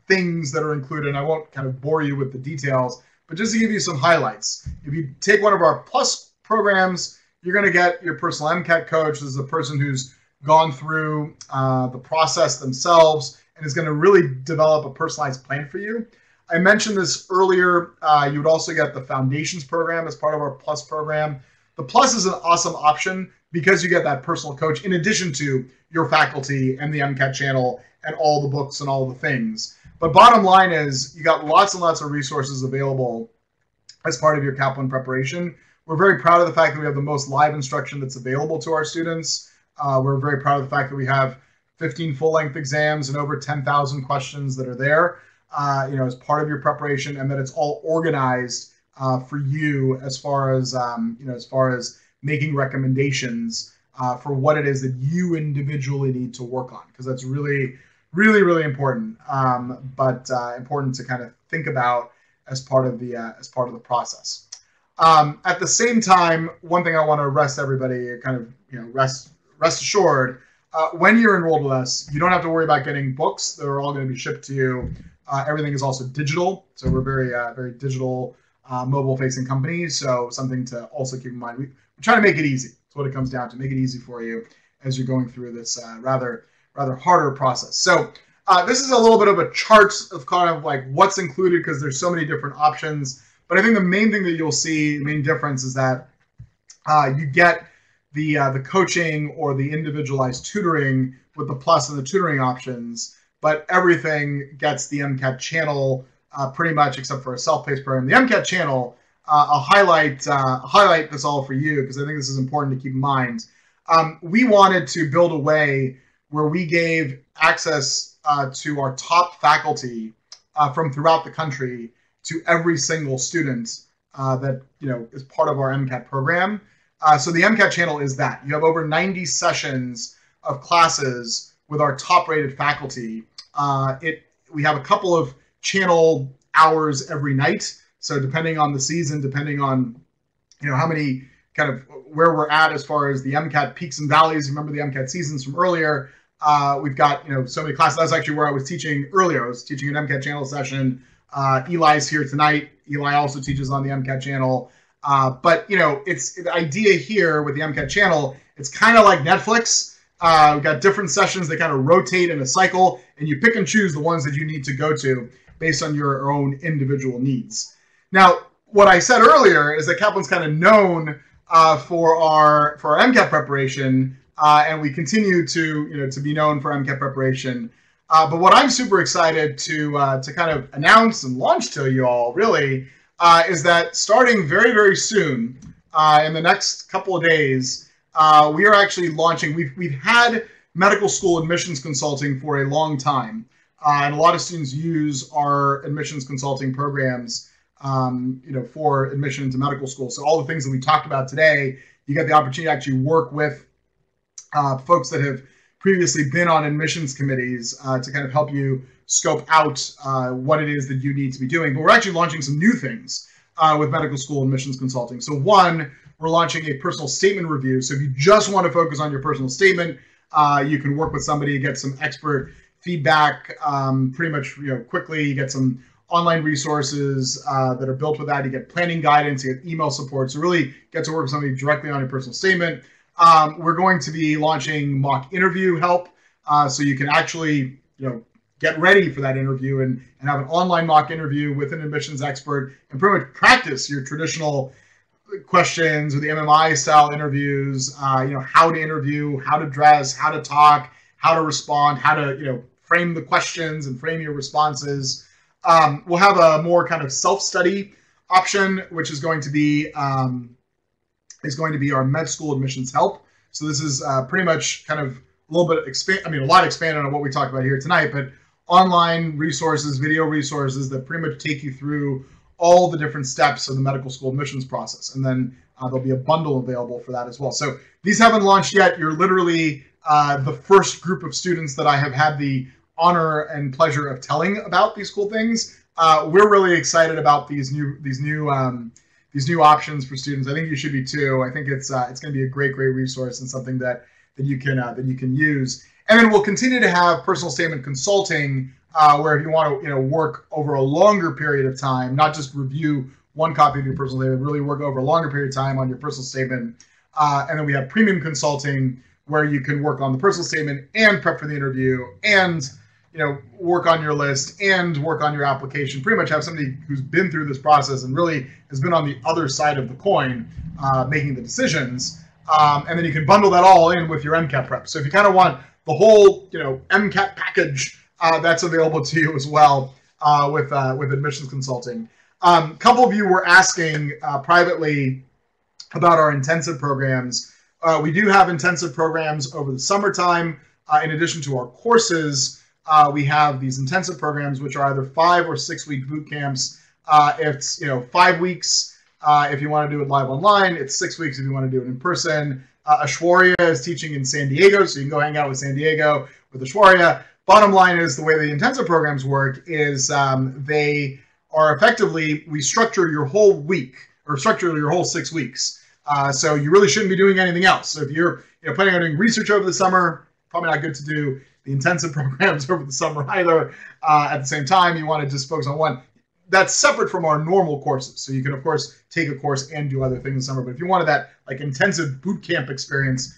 Speaker 1: things that are included, and I won't kind of bore you with the details, but just to give you some highlights. If you take one of our Plus programs, you're going to get your personal MCAT coach. This is a person who's gone through the process themselves and is going to really develop a personalized plan for you. I mentioned this earlier. You would also get the Foundations program as part of our Plus program. The Plus is an awesome option because you get that personal coach in addition to your faculty and the MCAT channel and all the books and all the things. But bottom line is you got lots and lots of resources available as part of your Kaplan preparation. We're very proud of the fact that we have the most live instruction that's available to our students. We're very proud of the fact that we have 15 full-length exams and over 10,000 questions that are there, as part of your preparation, and that it's all organized for you as far as making recommendations for what it is that you individually need to work on, because that's really, really, really important. But important to kind of think about as part of the process. At the same time, one thing I want to rest everybody rest assured. When you're enrolled with us, you don't have to worry about getting books. They're all going to be shipped to you. Everything is also digital, so we're very digital, mobile-facing company. So something to also keep in mind. We try to make it easy. That's what it comes down to. Make it easy for you as you're going through this rather harder process. So this is a little bit of a chart of kind of like what's included because there's so many different options. But I think the main thing that you'll see, the main difference is that you get the coaching or the individualized tutoring with the plus and the tutoring options, but everything gets the MCAT channel pretty much except for a self-paced program. The MCAT channel, I'll highlight this all for you because I think this is important to keep in mind. We wanted to build a way where we gave access to our top faculty from throughout the country to every single student that is part of our MCAT program. So the MCAT channel is that. You have over 90 sessions of classes with our top-rated faculty. We have a couple of channel hours every night. So depending on the season, depending on how many kind of where we're at as far as the MCAT peaks and valleys. Remember the MCAT seasons from earlier. We've got so many classes. That's actually where I was teaching earlier. I was teaching an MCAT channel session. Eli's here tonight. Eli also teaches on the MCAT channel. But it's the idea here with the MCAT channel. It's kind of like Netflix. We've got different sessions that kind of rotate in a cycle, and you pick and choose the ones that you need to go to based on your own individual needs. Now, what I said earlier is that Kaplan's kind of known for our MCAT preparation, and we continue to be known for MCAT preparation. But what I'm super excited to kind of announce and launch to you all really is that starting very, very soon, in the next couple of days, we are actually launching. We've had medical school admissions consulting for a long time, and a lot of students use our admissions consulting programs for admission into medical school. So all the things that we talked about today, you get the opportunity to actually work with folks that have previously been on admissions committees to kind of help you scope out what it is that you need to be doing. But we're actually launching some new things with medical school admissions consulting. So one, we're launching a personal statement review. So if you just want to focus on your personal statement, you can work with somebody, get some expert feedback pretty much quickly. You get some online resources that are built with that. You get planning guidance, you get email support. So really get to work with somebody directly on your personal statement. We're going to be launching mock interview help. So you can actually, get ready for that interview and have an online mock interview with an admissions expert and pretty much practice your traditional questions or the MMI style interviews, how to interview, how to dress, how to talk, how to respond, how to, frame the questions and frame your responses. We'll have a more kind of self-study option, which is going to be our med school admissions help. So this is pretty much kind of a little bit a lot expanded on what we talked about here tonight, but online resources, video resources that pretty much take you through all the different steps of the medical school admissions process. And then there'll be a bundle available for that as well. So these haven't launched yet. You're literally the first group of students that I have had the honor and pleasure of telling about these cool things. We're really excited about these new options for students. I think you should be too. I think it's going to be a great resource and something that you can use. And then we'll continue to have personal statement consulting, where if you want to work over a longer period of time, not just review one copy of your personal statement, really work over a longer period of time on your personal statement. And then we have premium consulting, where you can work on the personal statement and prep for the interview and work on your list and work on your application. Pretty much have somebody who's been through this process and really has been on the other side of the coin, making the decisions. And then you can bundle that all in with your MCAT prep. So if you kind of want the whole MCAT package, that's available to you as well with admissions consulting. A couple of you were asking privately about our intensive programs. We do have intensive programs over the summertime. In addition to our courses, we have these intensive programs, which are either 5 or 6 week boot camps. It's 5 weeks if you want to do it live online. It's 6 weeks if you want to do it in person. Ashwarya is teaching in San Diego, so you can go hang out with San Diego with Ashwarya. Bottom line is the way the intensive programs work is they are effectively, we structure your whole week or structure your whole 6 weeks. So you really shouldn't be doing anything else. So if you're planning on doing research over the summer, probably not good to do the intensive programs over the summer either. At the same time, you want to just focus on one. That's separate from our normal courses. So you can, of course, take a course and do other things in the summer. But if you wanted that like intensive boot camp experience,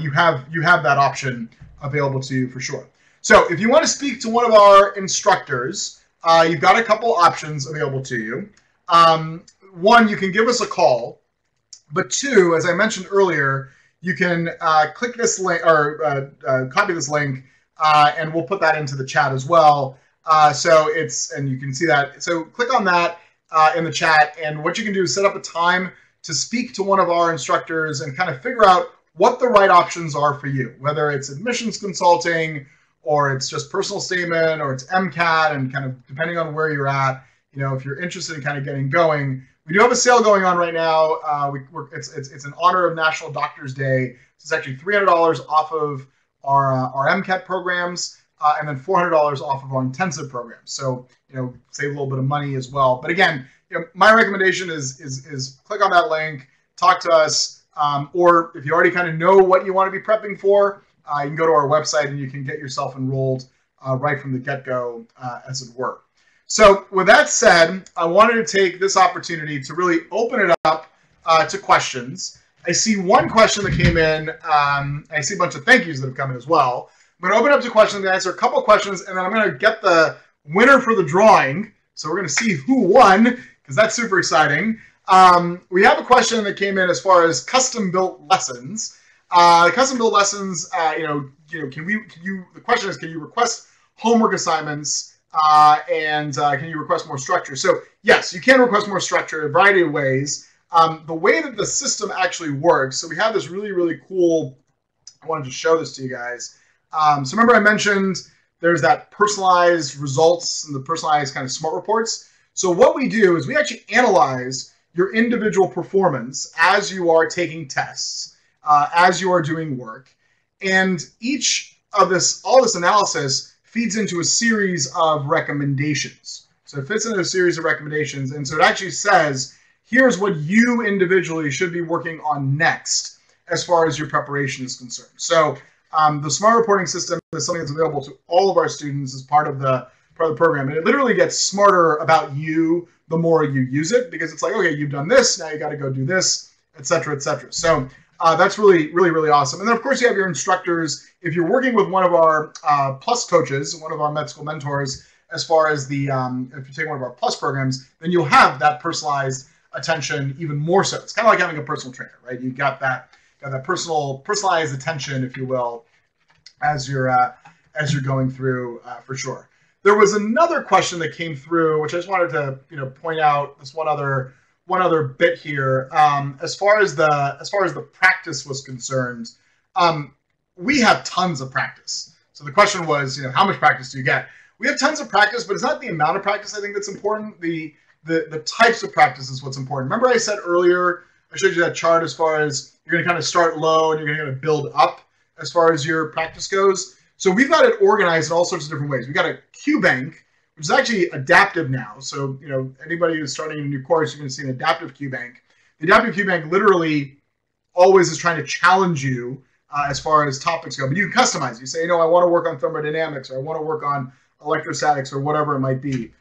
Speaker 1: you have that option available to you for sure. So if you want to speak to one of our instructors, you've got a couple options available to you. One, you can give us a call. But two, as I mentioned earlier, you can click this link or copy this link, and we'll put that into the chat as well. And you can see that. So click on that in the chat, and what you can do is set up a time to speak to one of our instructors and kind of figure out what the right options are for you, whether it's admissions consulting, or it's just personal statement, or it's MCAT, and kind of depending on where you're at, if you're interested in kind of getting going. We do have a sale going on right now. It's in honor of National Doctors Day. So it's actually $300 off of our MCAT programs, and then $400 off of our intensive programs. So save a little bit of money as well. But again, my recommendation is click on that link, talk to us, or if you already kind of know what you want to be prepping for, you can go to our website and you can get yourself enrolled right from the get-go, as it were. So with that said, I wanted to take this opportunity to really open it up to questions. I see one question that came in. I see a bunch of thank yous that have come in as well. I'm going to open up to questions and answer a couple questions, and then I'm going to get the winner for the drawing. So we're going to see who won, because that's super exciting. We have a question that came in as far as custom-built lessons. Custom-built lessons, the question is, can you request homework assignments, and can you request more structure? So yes, you can request more structure in a variety of ways. The way that the system actually works, so we have this really, really cool, I wanted to show this to you guys. So remember I mentioned there's that personalized results and the personalized kind of smart reports. So what we do is we actually analyze your individual performance as you are taking tests, as you are doing work. And all this analysis feeds into a series of recommendations. So it fits into a series of recommendations. And so it actually says, here's what you individually should be working on next as far as your preparation is concerned. So the smart reporting system is something that's available to all of our students as part of the program. And it literally gets smarter about you the more you use it, because it's like, okay, you've done this, now you got to go do this, et cetera, et cetera. So that's really, really, really awesome. And then, of course, you have your instructors. If you're working with one of our Plus coaches, one of our med school mentors, as far as if you take one of our Plus programs, then you'll have that personalized attention even more so. It's kind of like having a personal trainer, right? You've got that personalized attention, if you will, as you're going through, for sure. There was another question that came through, which I just wanted to point out. This one other bit here. As far as the practice was concerned, we have tons of practice. So the question was, how much practice do you get? We have tons of practice, but it's not the amount of practice I think that's important. The types of practice is what's important. Remember I said earlier, I showed you that chart as far as you're going to kind of start low and you're going to build up as far as your practice goes. So we've got it organized in all sorts of different ways. We've got a Q bank, which is actually adaptive now. So, anybody who's starting a new course, you're going to see an adaptive Q bank. The adaptive Q bank literally always is trying to challenge you as far as topics go. But you can customize it. You say, I want to work on thermodynamics, or I want to work on electrostatics, or whatever it might be.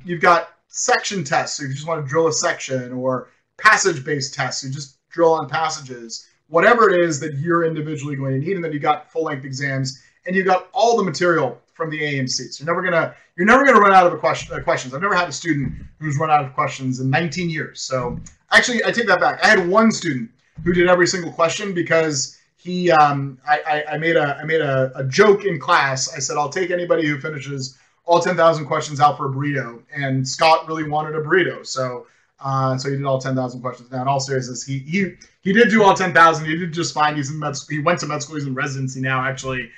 Speaker 1: You've got section tests, so you just want to drill a section, or passage-based tests, you just drill on passages, whatever it is that you're individually going to need. And then you got full-length exams, and you've got all the material from the AMC. So you're never gonna run out of questions. I've never had a student who's run out of questions in 19 years. So actually, I take that back. I had one student who did every single question because he I made a joke in class. I said, I'll take anybody who finishes all 10,000 questions out for a burrito, and Scott really wanted a burrito, so he did all 10,000 questions. Now, in all seriousness, he did do all 10,000. He did just fine. He went to med school. He's in residency now, actually.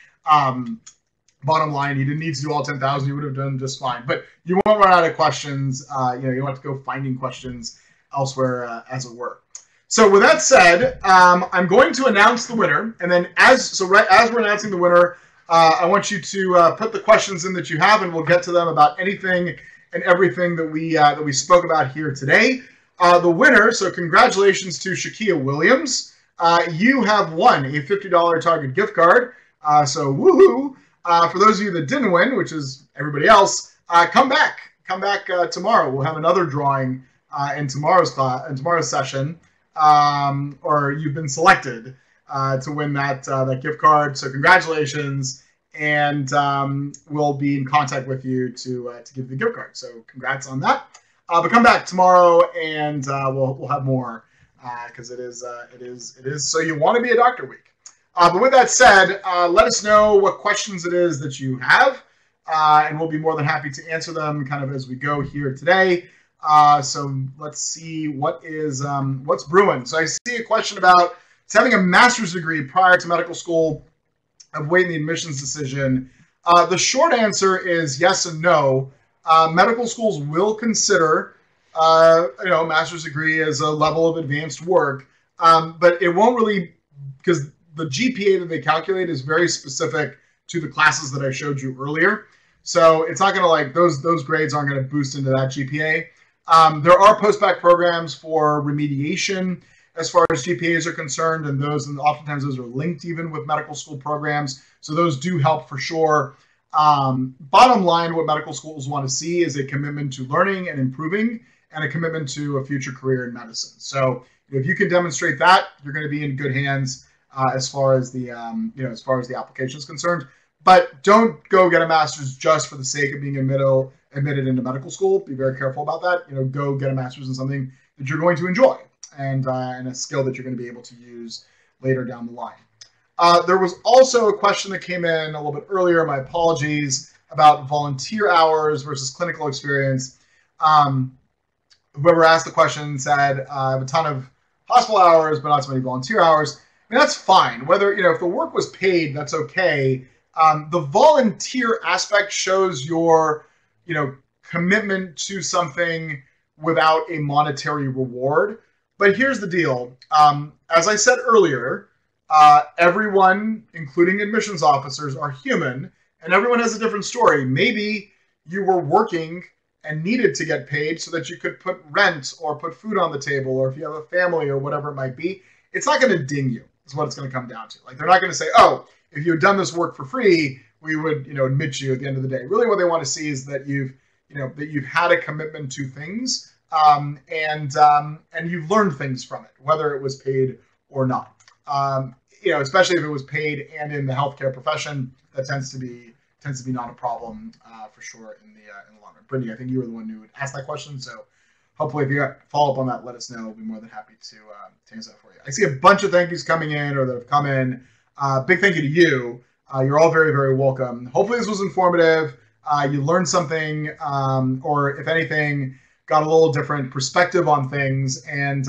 Speaker 1: Bottom line, he didn't need to do all 10,000. He would have done just fine. But you won't run out of questions. You don't have to go finding questions elsewhere, as it were. So with that said, I'm going to announce the winner, and then as we're announcing the winner, I want you to put the questions in that you have, and we'll get to them about anything and everything that we spoke about here today. The winner, so congratulations to Shakia Williams. You have won a $50 Target gift card. So woohoo! For those of you that didn't win, which is everybody else, come back tomorrow. We'll have another drawing in tomorrow's session, or you've been selected to win that gift card. So congratulations, and we'll be in contact with you to give the gift card. So congrats on that. But come back tomorrow, and we'll have more because it is So You Want to Be a Doctor Week. But with that said, let us know what questions it is that you have, and we'll be more than happy to answer them kind of as we go here today. So let's see what's brewing. So I see a question about having a master's degree prior to medical school, avoiding the admissions decision. The short answer is yes and no. Medical schools will consider master's degree as a level of advanced work, but it won't really, because the GPA that they calculate is very specific to the classes that I showed you earlier. So it's not going to those grades aren't going to boost into that GPA. There are post-bac programs for remediation as far as GPAs are concerned, and oftentimes those are linked even with medical school programs. So those do help for sure. Bottom line, what medical schools want to see is a commitment to learning and improving, and a commitment to a future career in medicine. So if you can demonstrate that, you're going to be in good hands as far as the application is concerned. But don't go get a master's just for the sake of being admitted into medical school. Be very careful about that. Go get a master's in something that you're going to enjoy and a skill that you're going to be able to use later down the line. There was also a question that came in a little bit earlier, my apologies, about volunteer hours versus clinical experience. Whoever asked the question said, I have a ton of hospital hours, but not so many volunteer hours. I mean, that's fine. Whether, if the work was paid, that's okay. The volunteer aspect shows your, commitment to something without a monetary reward. But here's the deal. As I said earlier, everyone, including admissions officers, are human, and everyone has a different story. Maybe you were working and needed to get paid so that you could put rent or put food on the table, or if you have a family or whatever it might be. It's not going to ding you, is what it's going to come down to. They're not going to say, oh, if you had done this work for free, we would, admit you at the end of the day. Really what they want to see is that you've had a commitment to things, and you've learned things from it, whether it was paid or not. Especially if it was paid and in the healthcare profession, that tends to be not a problem for sure in the long run. Brittany, I think you were the one who would ask that question, so hopefully if you got follow up on that, let us know. We'll be more than happy to answer that for you. I see a bunch of thank yous coming in or that have come in. Big thank you to you. You're all very, very welcome. Hopefully this was informative. You learned something, or if anything, got a little different perspective on things. And,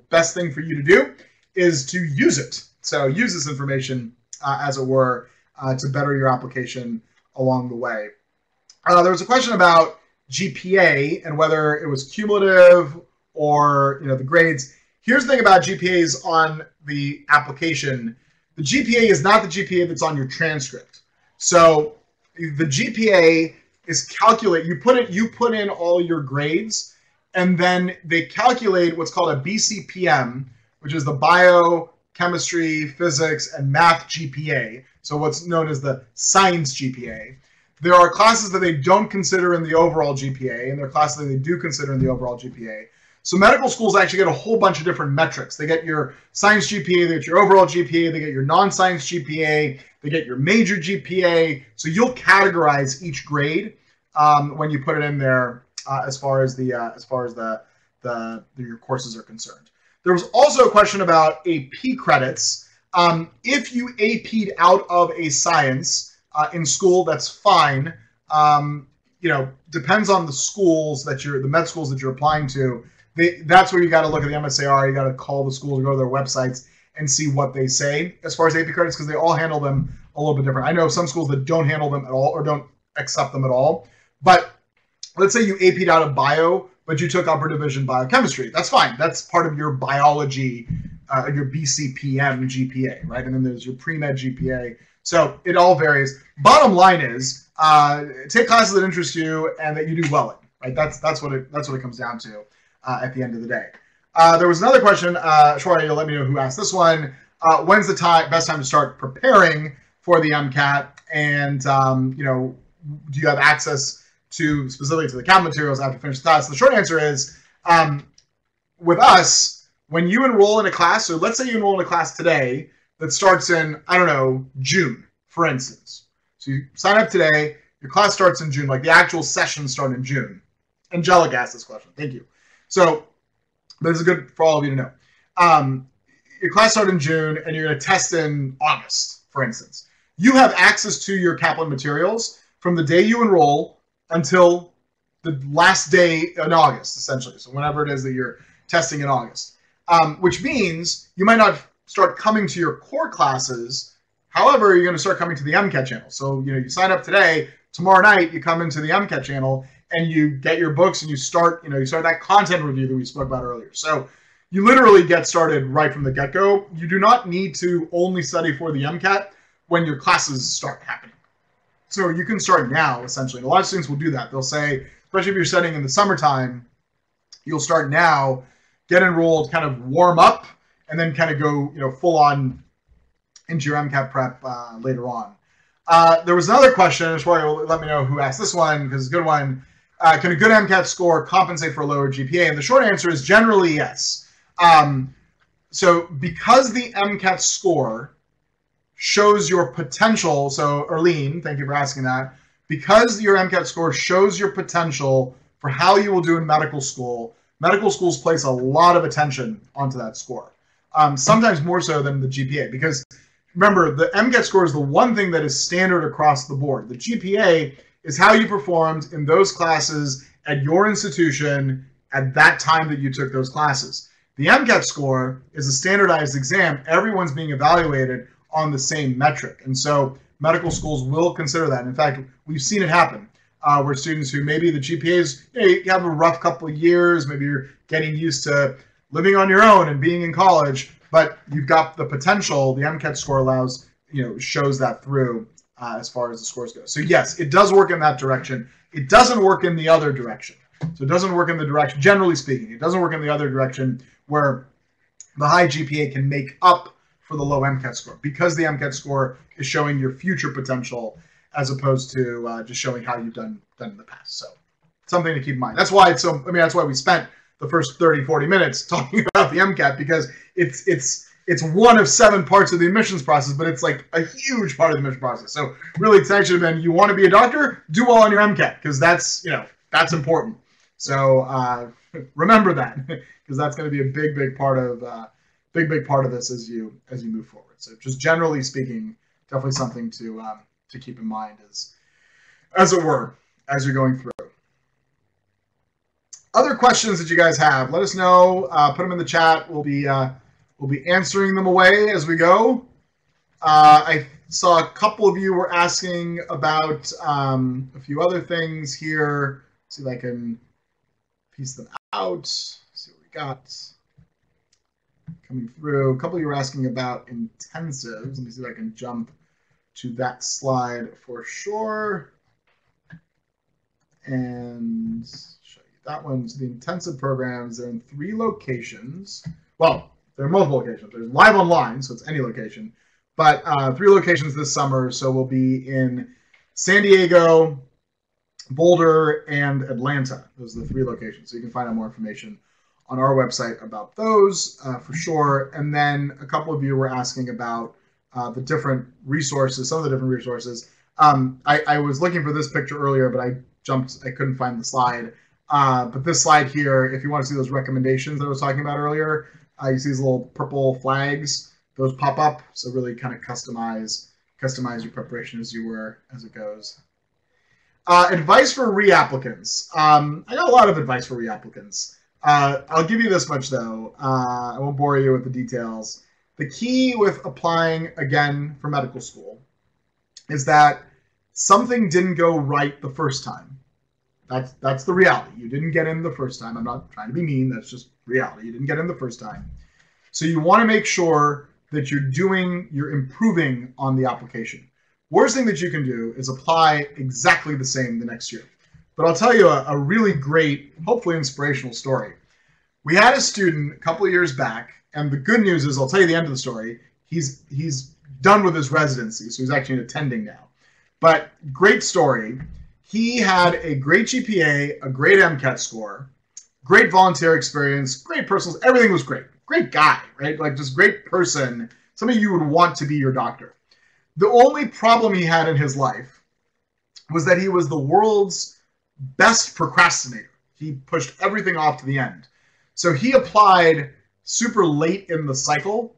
Speaker 1: best thing for you to do is to use it. So use this information, as it were, to better your application along the way. There was a question about GPA and whether it was cumulative or, the grades. Here's the thing about GPAs on the application. The GPA is not the GPA that's on your transcript. So the GPA is calculate. You put in all your grades, and then they calculate what's called a BCPM, which is the biochemistry, physics, and math GPA. So what's known as the science GPA. There are classes that they don't consider in the overall GPA, and there are classes that they do consider in the overall GPA. So medical schools actually get a whole bunch of different metrics. They get your science GPA, they get your overall GPA, they get your non-science GPA, they get your major GPA. So you'll categorize each grade when you put it in there as far as your courses are concerned. There was also a question about AP credits. If you AP'd out of a science in school, that's fine. Depends on the schools the med schools that you're applying to. That's where you got to look at the MSAR. You got to call the schools or go to their websites and see what they say as far as AP credits, because they all handle them a little bit different. I know some schools that don't handle them at all or don't accept them at all. But let's say you AP'd out of bio, but you took upper division biochemistry. That's fine. That's part of your biology, your BCPM GPA, right? And then there's your pre-med GPA. So it all varies. Bottom line is, take classes that interest you and that you do well in, right? That's what it comes down to at the end of the day. There was another question. Shorty, you'll let me know who asked this one. When's the best time to start preparing for the MCAT? And do you have access specifically to the Kaplan materials after you finish the class? The short answer is, with us, when you enroll in a class, so let's say you enroll in a class today that starts in, I don't know, June, for instance. So you sign up today, your class starts in June, like the actual sessions start in June. Angelica asked this question. Thank you. So this is good for all of you to know. your class started in June and you're going to test in August, for instance. You have access to your Kaplan materials from the day you enroll until the last day in August, essentially. So whenever it is that you're testing in August, which means you might not start coming to your core classes. However, you're going to start coming to the MCAT channel. So, you sign up today, tomorrow night, you come into the MCAT channel and you get your books and you start that content review that we spoke about earlier. So you literally get started right from the get-go. You do not need to only study for the MCAT when your classes start happening. So you can start now, essentially. And a lot of students will do that. They'll say, especially if you're studying in the summertime, you'll start now, get enrolled, kind of warm up, and then kind of go, full on into your MCAT prep later on. There was another question. I just want you to let me know who asked this one because it's a good one. Can a good MCAT score compensate for a lower GPA? And the short answer is generally yes. So because the MCAT score shows your potential, so Erlene, thank you for asking that, because your MCAT score shows your potential for how you will do in medical schools place a lot of attention onto that score, sometimes more so than the GPA, because remember, the MCAT score is the one thing that is standard across the board. The GPA is how you performed in those classes at your institution at that time that you took those classes. The MCAT score is a standardized exam. Everyone's being evaluated on the same metric. And so medical schools will consider that. In fact, we've seen it happen where students who maybe the GPAs, you have a rough couple of years, maybe you're getting used to living on your own and being in college, but you've got the potential. The MCAT score allows, shows that through as far as the scores go. So yes, it does work in that direction. It doesn't work in the other direction. So it doesn't work in the direction, generally speaking, it doesn't work in the other direction where the high GPA can make up for the low MCAT score, because the MCAT score is showing your future potential as opposed to just showing how you've done in the past. So something to keep in mind. That's why that's why we spent the first 30, 40 minutes talking about the MCAT, because it's one of 7 parts of the admissions process, but it's like a huge part of the admissions process. So really, it's actually been, you want to be a doctor, do well on your MCAT, because that's important. So remember that, because that's going to be a big part of this as you move forward. So just generally speaking, definitely something to keep in mind as it were, as you're going through. Other questions that you guys have, let us know. Put them in the chat. We'll be answering them away as we go. I saw a couple of you were asking about a few other things here. See if I can piece them out. See what we got coming through. A couple of you were asking about intensives. Let me see if I can jump to that slide for sure and show you that one. So the intensive programs, they're in 3 locations. Well, there are multiple locations. There's live online, so it's any location, but 3 locations this summer. So we'll be in San Diego, Boulder, and Atlanta. Those are the 3 locations. So you can find out more information on our website about those for sure. And then a couple of you were asking about the different resources, some of the different resources. I was looking for this picture earlier, but I couldn't find the slide. But this slide here, if you want to see those recommendations that I was talking about earlier, you see these little purple flags, those pop up. So really kind of customize your preparation as it goes. Advice for reapplicants. I got a lot of advice for reapplicants. I'll give you this much though. I won't bore you with the details. The key with applying again for medical school is that something didn't go right the first time. That's the reality. You didn't get in the first time. I'm not trying to be mean. That's just reality. You didn't get in the first time. So you want to make sure that you're improving on the application. Worst thing that you can do is apply exactly the same the next year. But I'll tell you a really great, hopefully inspirational story. We had a student a couple of years back, and the good news is, I'll tell you the end of the story. He's done with his residency, so he's actually attending now. But great story. He had a great GPA, a great MCAT score, great volunteer experience, great personal, everything was great. Great guy, right? Like just great person, somebody you would want to be your doctor. The only problem he had in his life was that he was the world's best procrastinator. He pushed everything off to the end. So he applied super late in the cycle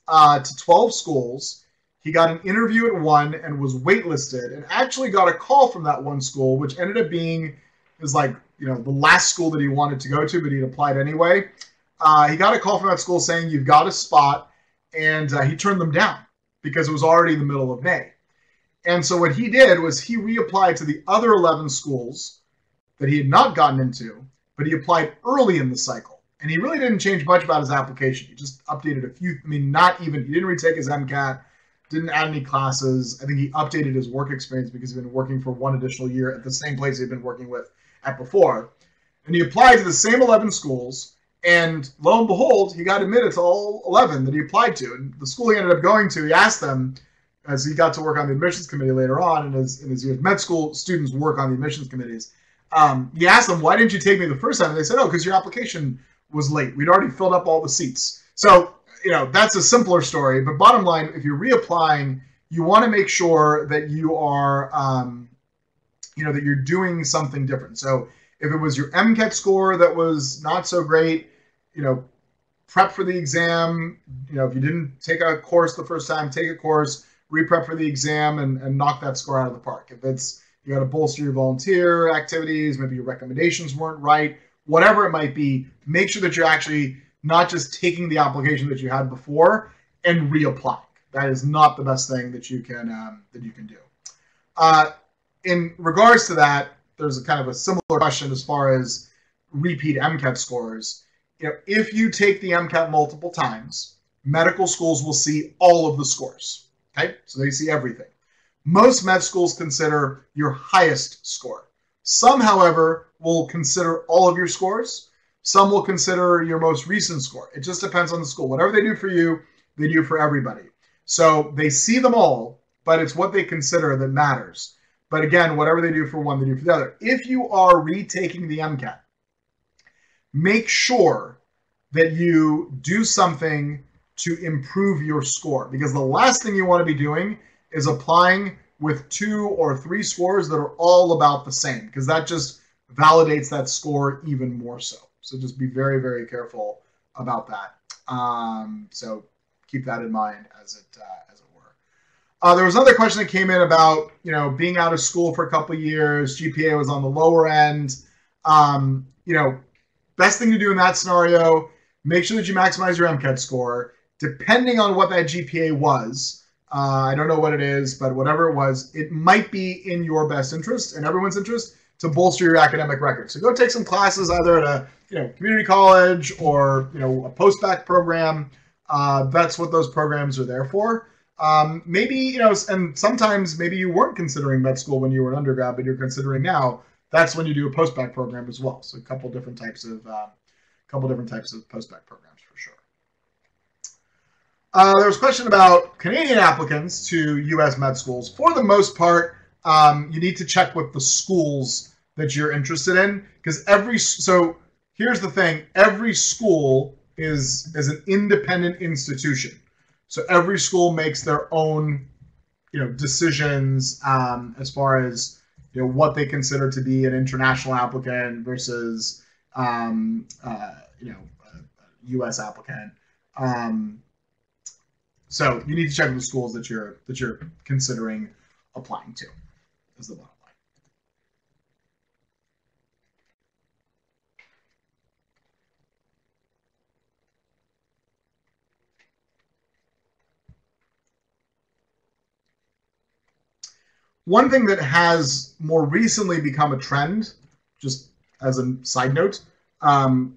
Speaker 1: to 12 schools. He got an interview at one and was waitlisted, and actually got a call from that one school, which ended up being the last school that he wanted to go to, but he'd applied anyway. He got a call from that school saying, "You've got a spot," and he turned them down because it was already the middle of May. And so what he did was he reapplied to the other 11 schools that he had not gotten into, but he applied early in the cycle. And he really didn't change much about his application. He just updated a few, he didn't retake his MCAT, didn't add any classes. I think he updated his work experience because he'd been working for one additional year at the same place he'd been working with at before. And he applied to the same 11 schools, and lo and behold, he got admitted to all 11 that he applied to. And the school he ended up going to, he asked them, as he got to work on the admissions committee later on, and as med school students work on the admissions committees, he asked them, "Why didn't you take me the first time?" And they said, "Oh, because your application was late. We'd already filled up all the seats." So, that's a simpler story. But bottom line, if you're reapplying, you want to make sure that you are, that you're doing something different. So if it was your MCAT score that was not so great, prep for the exam. If you didn't take a course the first time, take a course, re-prep for the exam, and knock that score out of the park. If it's, you got to bolster your volunteer activities, maybe your recommendations weren't right, whatever it might be, make sure that you're actually not just taking the application that you had before and reapplying. That is not the best thing that you can do. In regards to that, there's a kind of a similar question as far as repeat MCAT scores. If you take the MCAT multiple times, medical schools will see all of the scores. Okay, so they see everything. Most med schools consider your highest score. Some, however, will consider all of your scores. Some will consider your most recent score. It just depends on the school. Whatever they do for you, they do for everybody. So they see them all, but it's what they consider that matters. But again, whatever they do for one, they do for the other. If you are retaking the MCAT, make sure that you do something to improve your score, because the last thing you want to be doing is applying with 2 or 3 scores that are all about the same, because that just validates that score even more so. So just be very, very careful about that. So keep that in mind as it were. There was another question that came in about being out of school for a couple of years. GPA was on the lower end. Best thing to do in that scenario, make sure that you maximize your MCAT score. Depending on what that GPA was, I don't know what it is, but whatever it was, it might be in your best interest and everyone's interest to bolster your academic record. So go take some classes either at a community college or a post-bac program. That's what those programs are there for. Maybe and sometimes maybe you weren't considering med school when you were an undergrad, but you're considering now. That's when you do a post-bac program as well. So a couple different types of post-bac programs for sure. There was a question about Canadian applicants to U.S. med schools. For the most part, you need to check with the schools that you're interested in, because so here's the thing: every school is an independent institution. So every school makes their own, decisions as far as what they consider to be an international applicant versus U.S. applicant. So you need to check with the schools that you're considering applying to, is the bottom line. One thing that has more recently become a trend, just as a side note,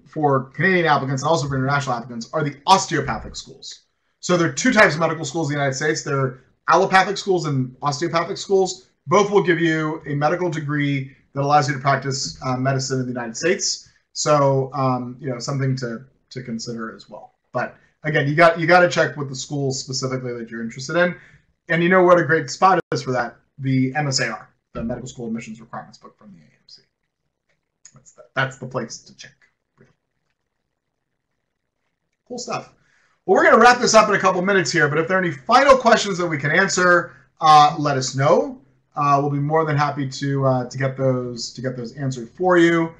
Speaker 1: for Canadian applicants and also for international applicants, are the osteopathic schools. So there are 2 types of medical schools in the United States. There are allopathic schools and osteopathic schools. Both will give you a medical degree that allows you to practice medicine in the United States. So something to consider as well. But again, you got to check with the schools specifically that you're interested in. And you know what a great spot is for that? The MSAR, the Medical School Admissions Requirements book from the AMC. That's the place to check. Cool stuff. Well, we're going to wrap this up in a couple minutes here, but if there are any final questions that we can answer, let us know. We'll be more than happy to get those answered for you.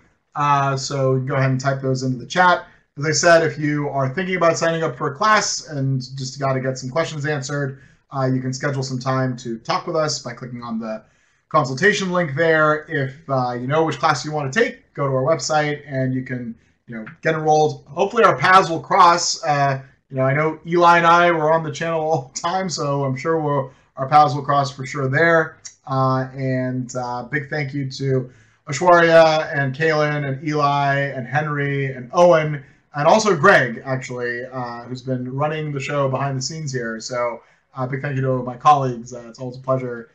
Speaker 1: So you can go ahead and type those into the chat. As I said, if you are thinking about signing up for a class and just got to get some questions answered, you can schedule some time to talk with us by clicking on the consultation link there. If you know which class you want to take, go to our website and you can get enrolled. Hopefully our paths will cross. I know Eli and I were on the channel all the time, so I'm sure our paths will cross for sure there. And big thank you to Ashwarya and Kaylin and Eli and Henry and Owen and also Greg, actually, who's been running the show behind the scenes here. So big thank you to my colleagues. It's always a pleasure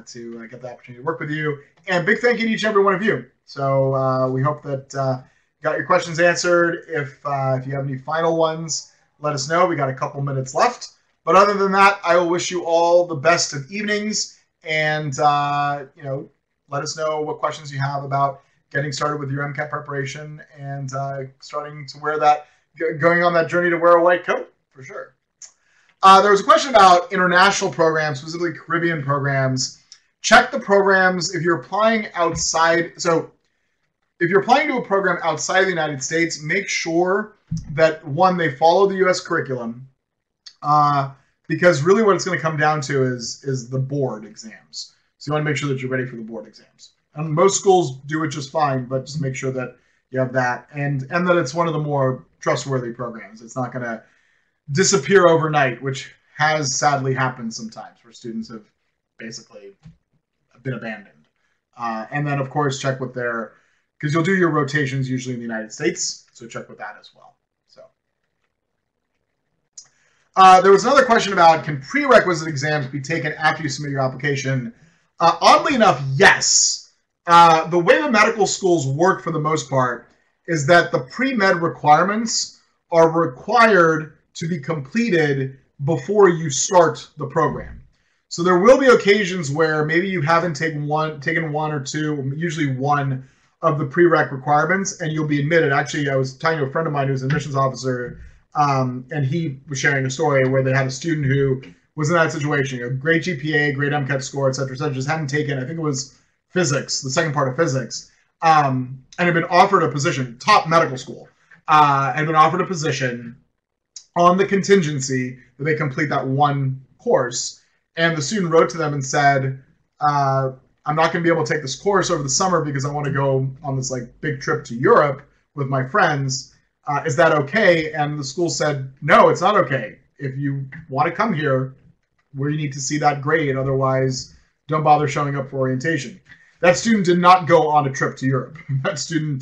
Speaker 1: to get the opportunity to work with you. And big thank you to each and every one of you. So we hope that got your questions answered. If you have any final ones, let us know. We got a couple minutes left. But other than that, I will wish you all the best of evenings. And, let us know what questions you have about getting started with your MCAT preparation and starting to going on that journey to wear a white coat, for sure. There was a question about international programs, specifically Caribbean programs. Check the programs if you're applying outside. So if you're applying to a program outside of the United States, make sure that, one, they follow the U.S. curriculum, because really what it's going to come down to is the board exams. So you want to make sure that you're ready for the board exams. And most schools do it just fine, but just make sure that you have that and that it's one of the more trustworthy programs. It's not going to disappear overnight, which has sadly happened sometimes where students have basically been abandoned. And then, of course, check with because you'll do your rotations usually in the United States, so check with that as well. So there was another question about, can prerequisite exams be taken after you submit your application? Oddly enough, yes. The way the medical schools work for the most part is that the pre-med requirements are required to be completed before you start the program. So there will be occasions where maybe you haven't taken one or two, usually one of the prereq requirements, and you'll be admitted. Actually, I was talking to a friend of mine who's an admissions officer, and he was sharing a story where they had a student who was in that situation, great GPA, great MCAT score, et cetera, just hadn't taken, I think it was physics, the second part of physics, and had been offered a position, top medical school, had been offered a position on the contingency that they complete that one course. And the student wrote to them and said, I'm not going to be able to take this course over the summer because I want to go on this big trip to Europe with my friends. Is that okay? And the school said, no, it's not okay. If you want to come here, we need to see that grade. Otherwise, don't bother showing up for orientation. That student did not go on a trip to Europe. That student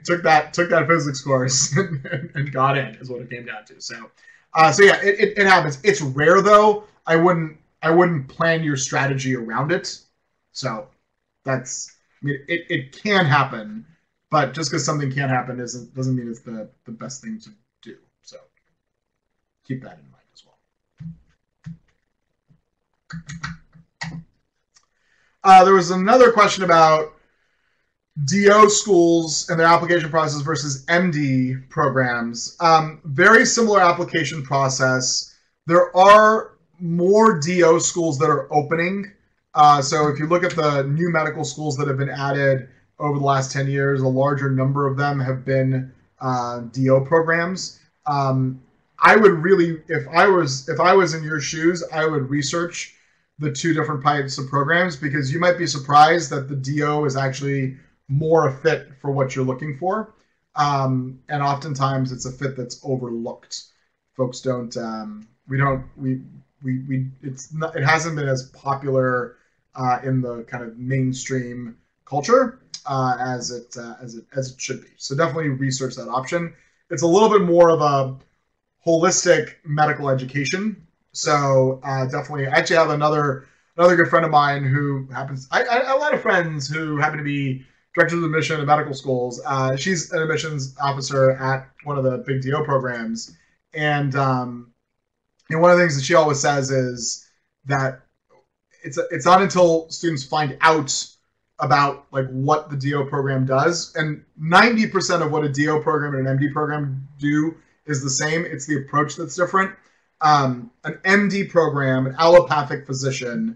Speaker 1: took that physics course and got in, is what it came down to. So yeah, it happens. It's rare though. I wouldn't plan your strategy around it. So it can happen, but just because something can happen doesn't mean it's the best thing to do. So keep that in mind as well. There was another question about DO schools and their application process versus MD programs. Very similar application process. There are more DO schools that are opening. So if you look at the new medical schools that have been added over the last 10 years, a larger number of them have been DO programs. I would really, if I was in your shoes, I would research the two different types of programs, because you might be surprised that the DO is actually more a fit for what you're looking for. And oftentimes it's a fit that's overlooked. Folks don't, it hasn't been as popular in the kind of mainstream culture as it should be. So definitely research that option. It's a little bit more of a holistic medical education. So definitely, I actually have another good friend of mine who happens, I have a lot of friends who happen to be directors of admission at medical schools. She's an admissions officer at one of the big DO programs. And one of the things that she always says is that it's not until students find out about what the DO program does, and 90% of what a DO program and an MD program do is the same. It's the approach that's different. An MD program, an allopathic physician,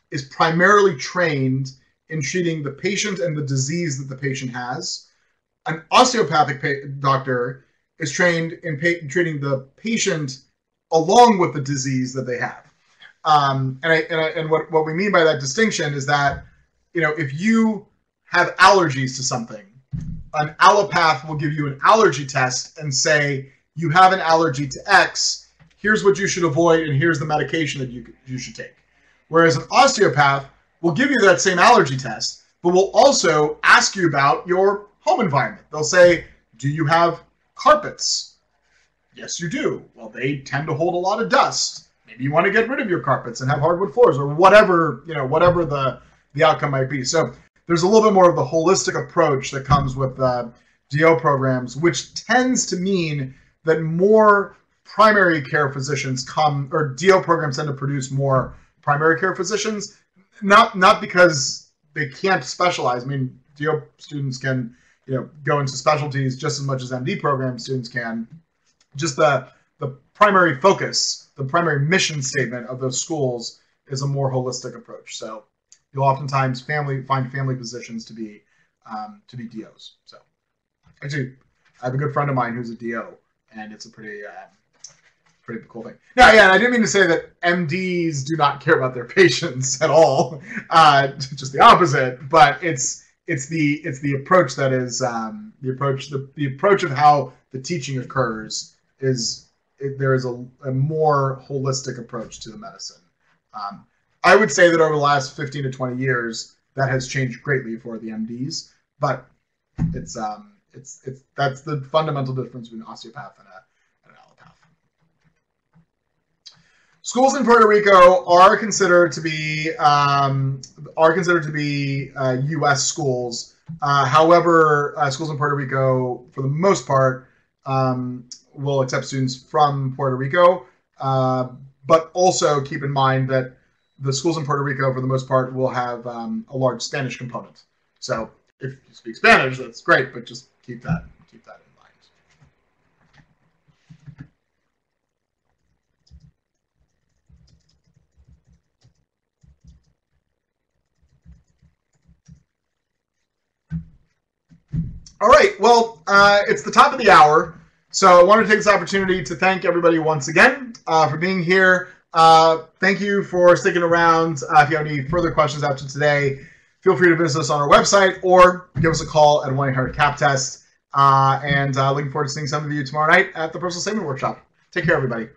Speaker 1: is primarily trained in treating the patient and the disease that the patient has. An osteopathic doctor is trained in treating the patient along with the disease that they have. And what we mean by that distinction is that, if you have allergies to something, an allopath will give you an allergy test and say, you have an allergy to X, here's what you should avoid, and here's the medication that you should take. Whereas an osteopath will give you that same allergy test, but will also ask you about your home environment. They'll say, do you have carpets? Yes, you do. Well, they tend to hold a lot of dust. Maybe you want to get rid of your carpets and have hardwood floors, or whatever, whatever the outcome might be. So there's a little bit more of the holistic approach that comes with DO programs, which tends to mean that more primary care physicians or DO programs tend to produce more primary care physicians, not because they can't specialize. I mean, DO students can, go into specialties just as much as MD program students can. Just the primary focus, the primary mission statement of those schools is a more holistic approach. So you'll oftentimes find family physicians to be DOs. So actually, I have a good friend of mine who's a DO, and it's a pretty cool thing. Now, yeah, I didn't mean to say that MDs do not care about their patients at all. Just the opposite. But it's the approach that is the approach of how the teaching occurs there is a more holistic approach to the medicine. I would say that over the last 15 to 20 years, that has changed greatly for the MDs, but that's the fundamental difference between an osteopath and an allopath. Schools in Puerto Rico are considered to be U.S. schools. However, schools in Puerto Rico, for the most part, will accept students from Puerto Rico, but also keep in mind that the schools in Puerto Rico, for the most part, will have a large Spanish component. So if you speak Spanish, that's great, but just keep that in mind. All right, well, it's the top of the hour. So I want to take this opportunity to thank everybody once again for being here. Thank you for sticking around. If you have any further questions after today, feel free to visit us on our website or give us a call at 1-800-CAP-TEST. And looking forward to seeing some of you tomorrow night at the Personal Statement Workshop. Take care, everybody.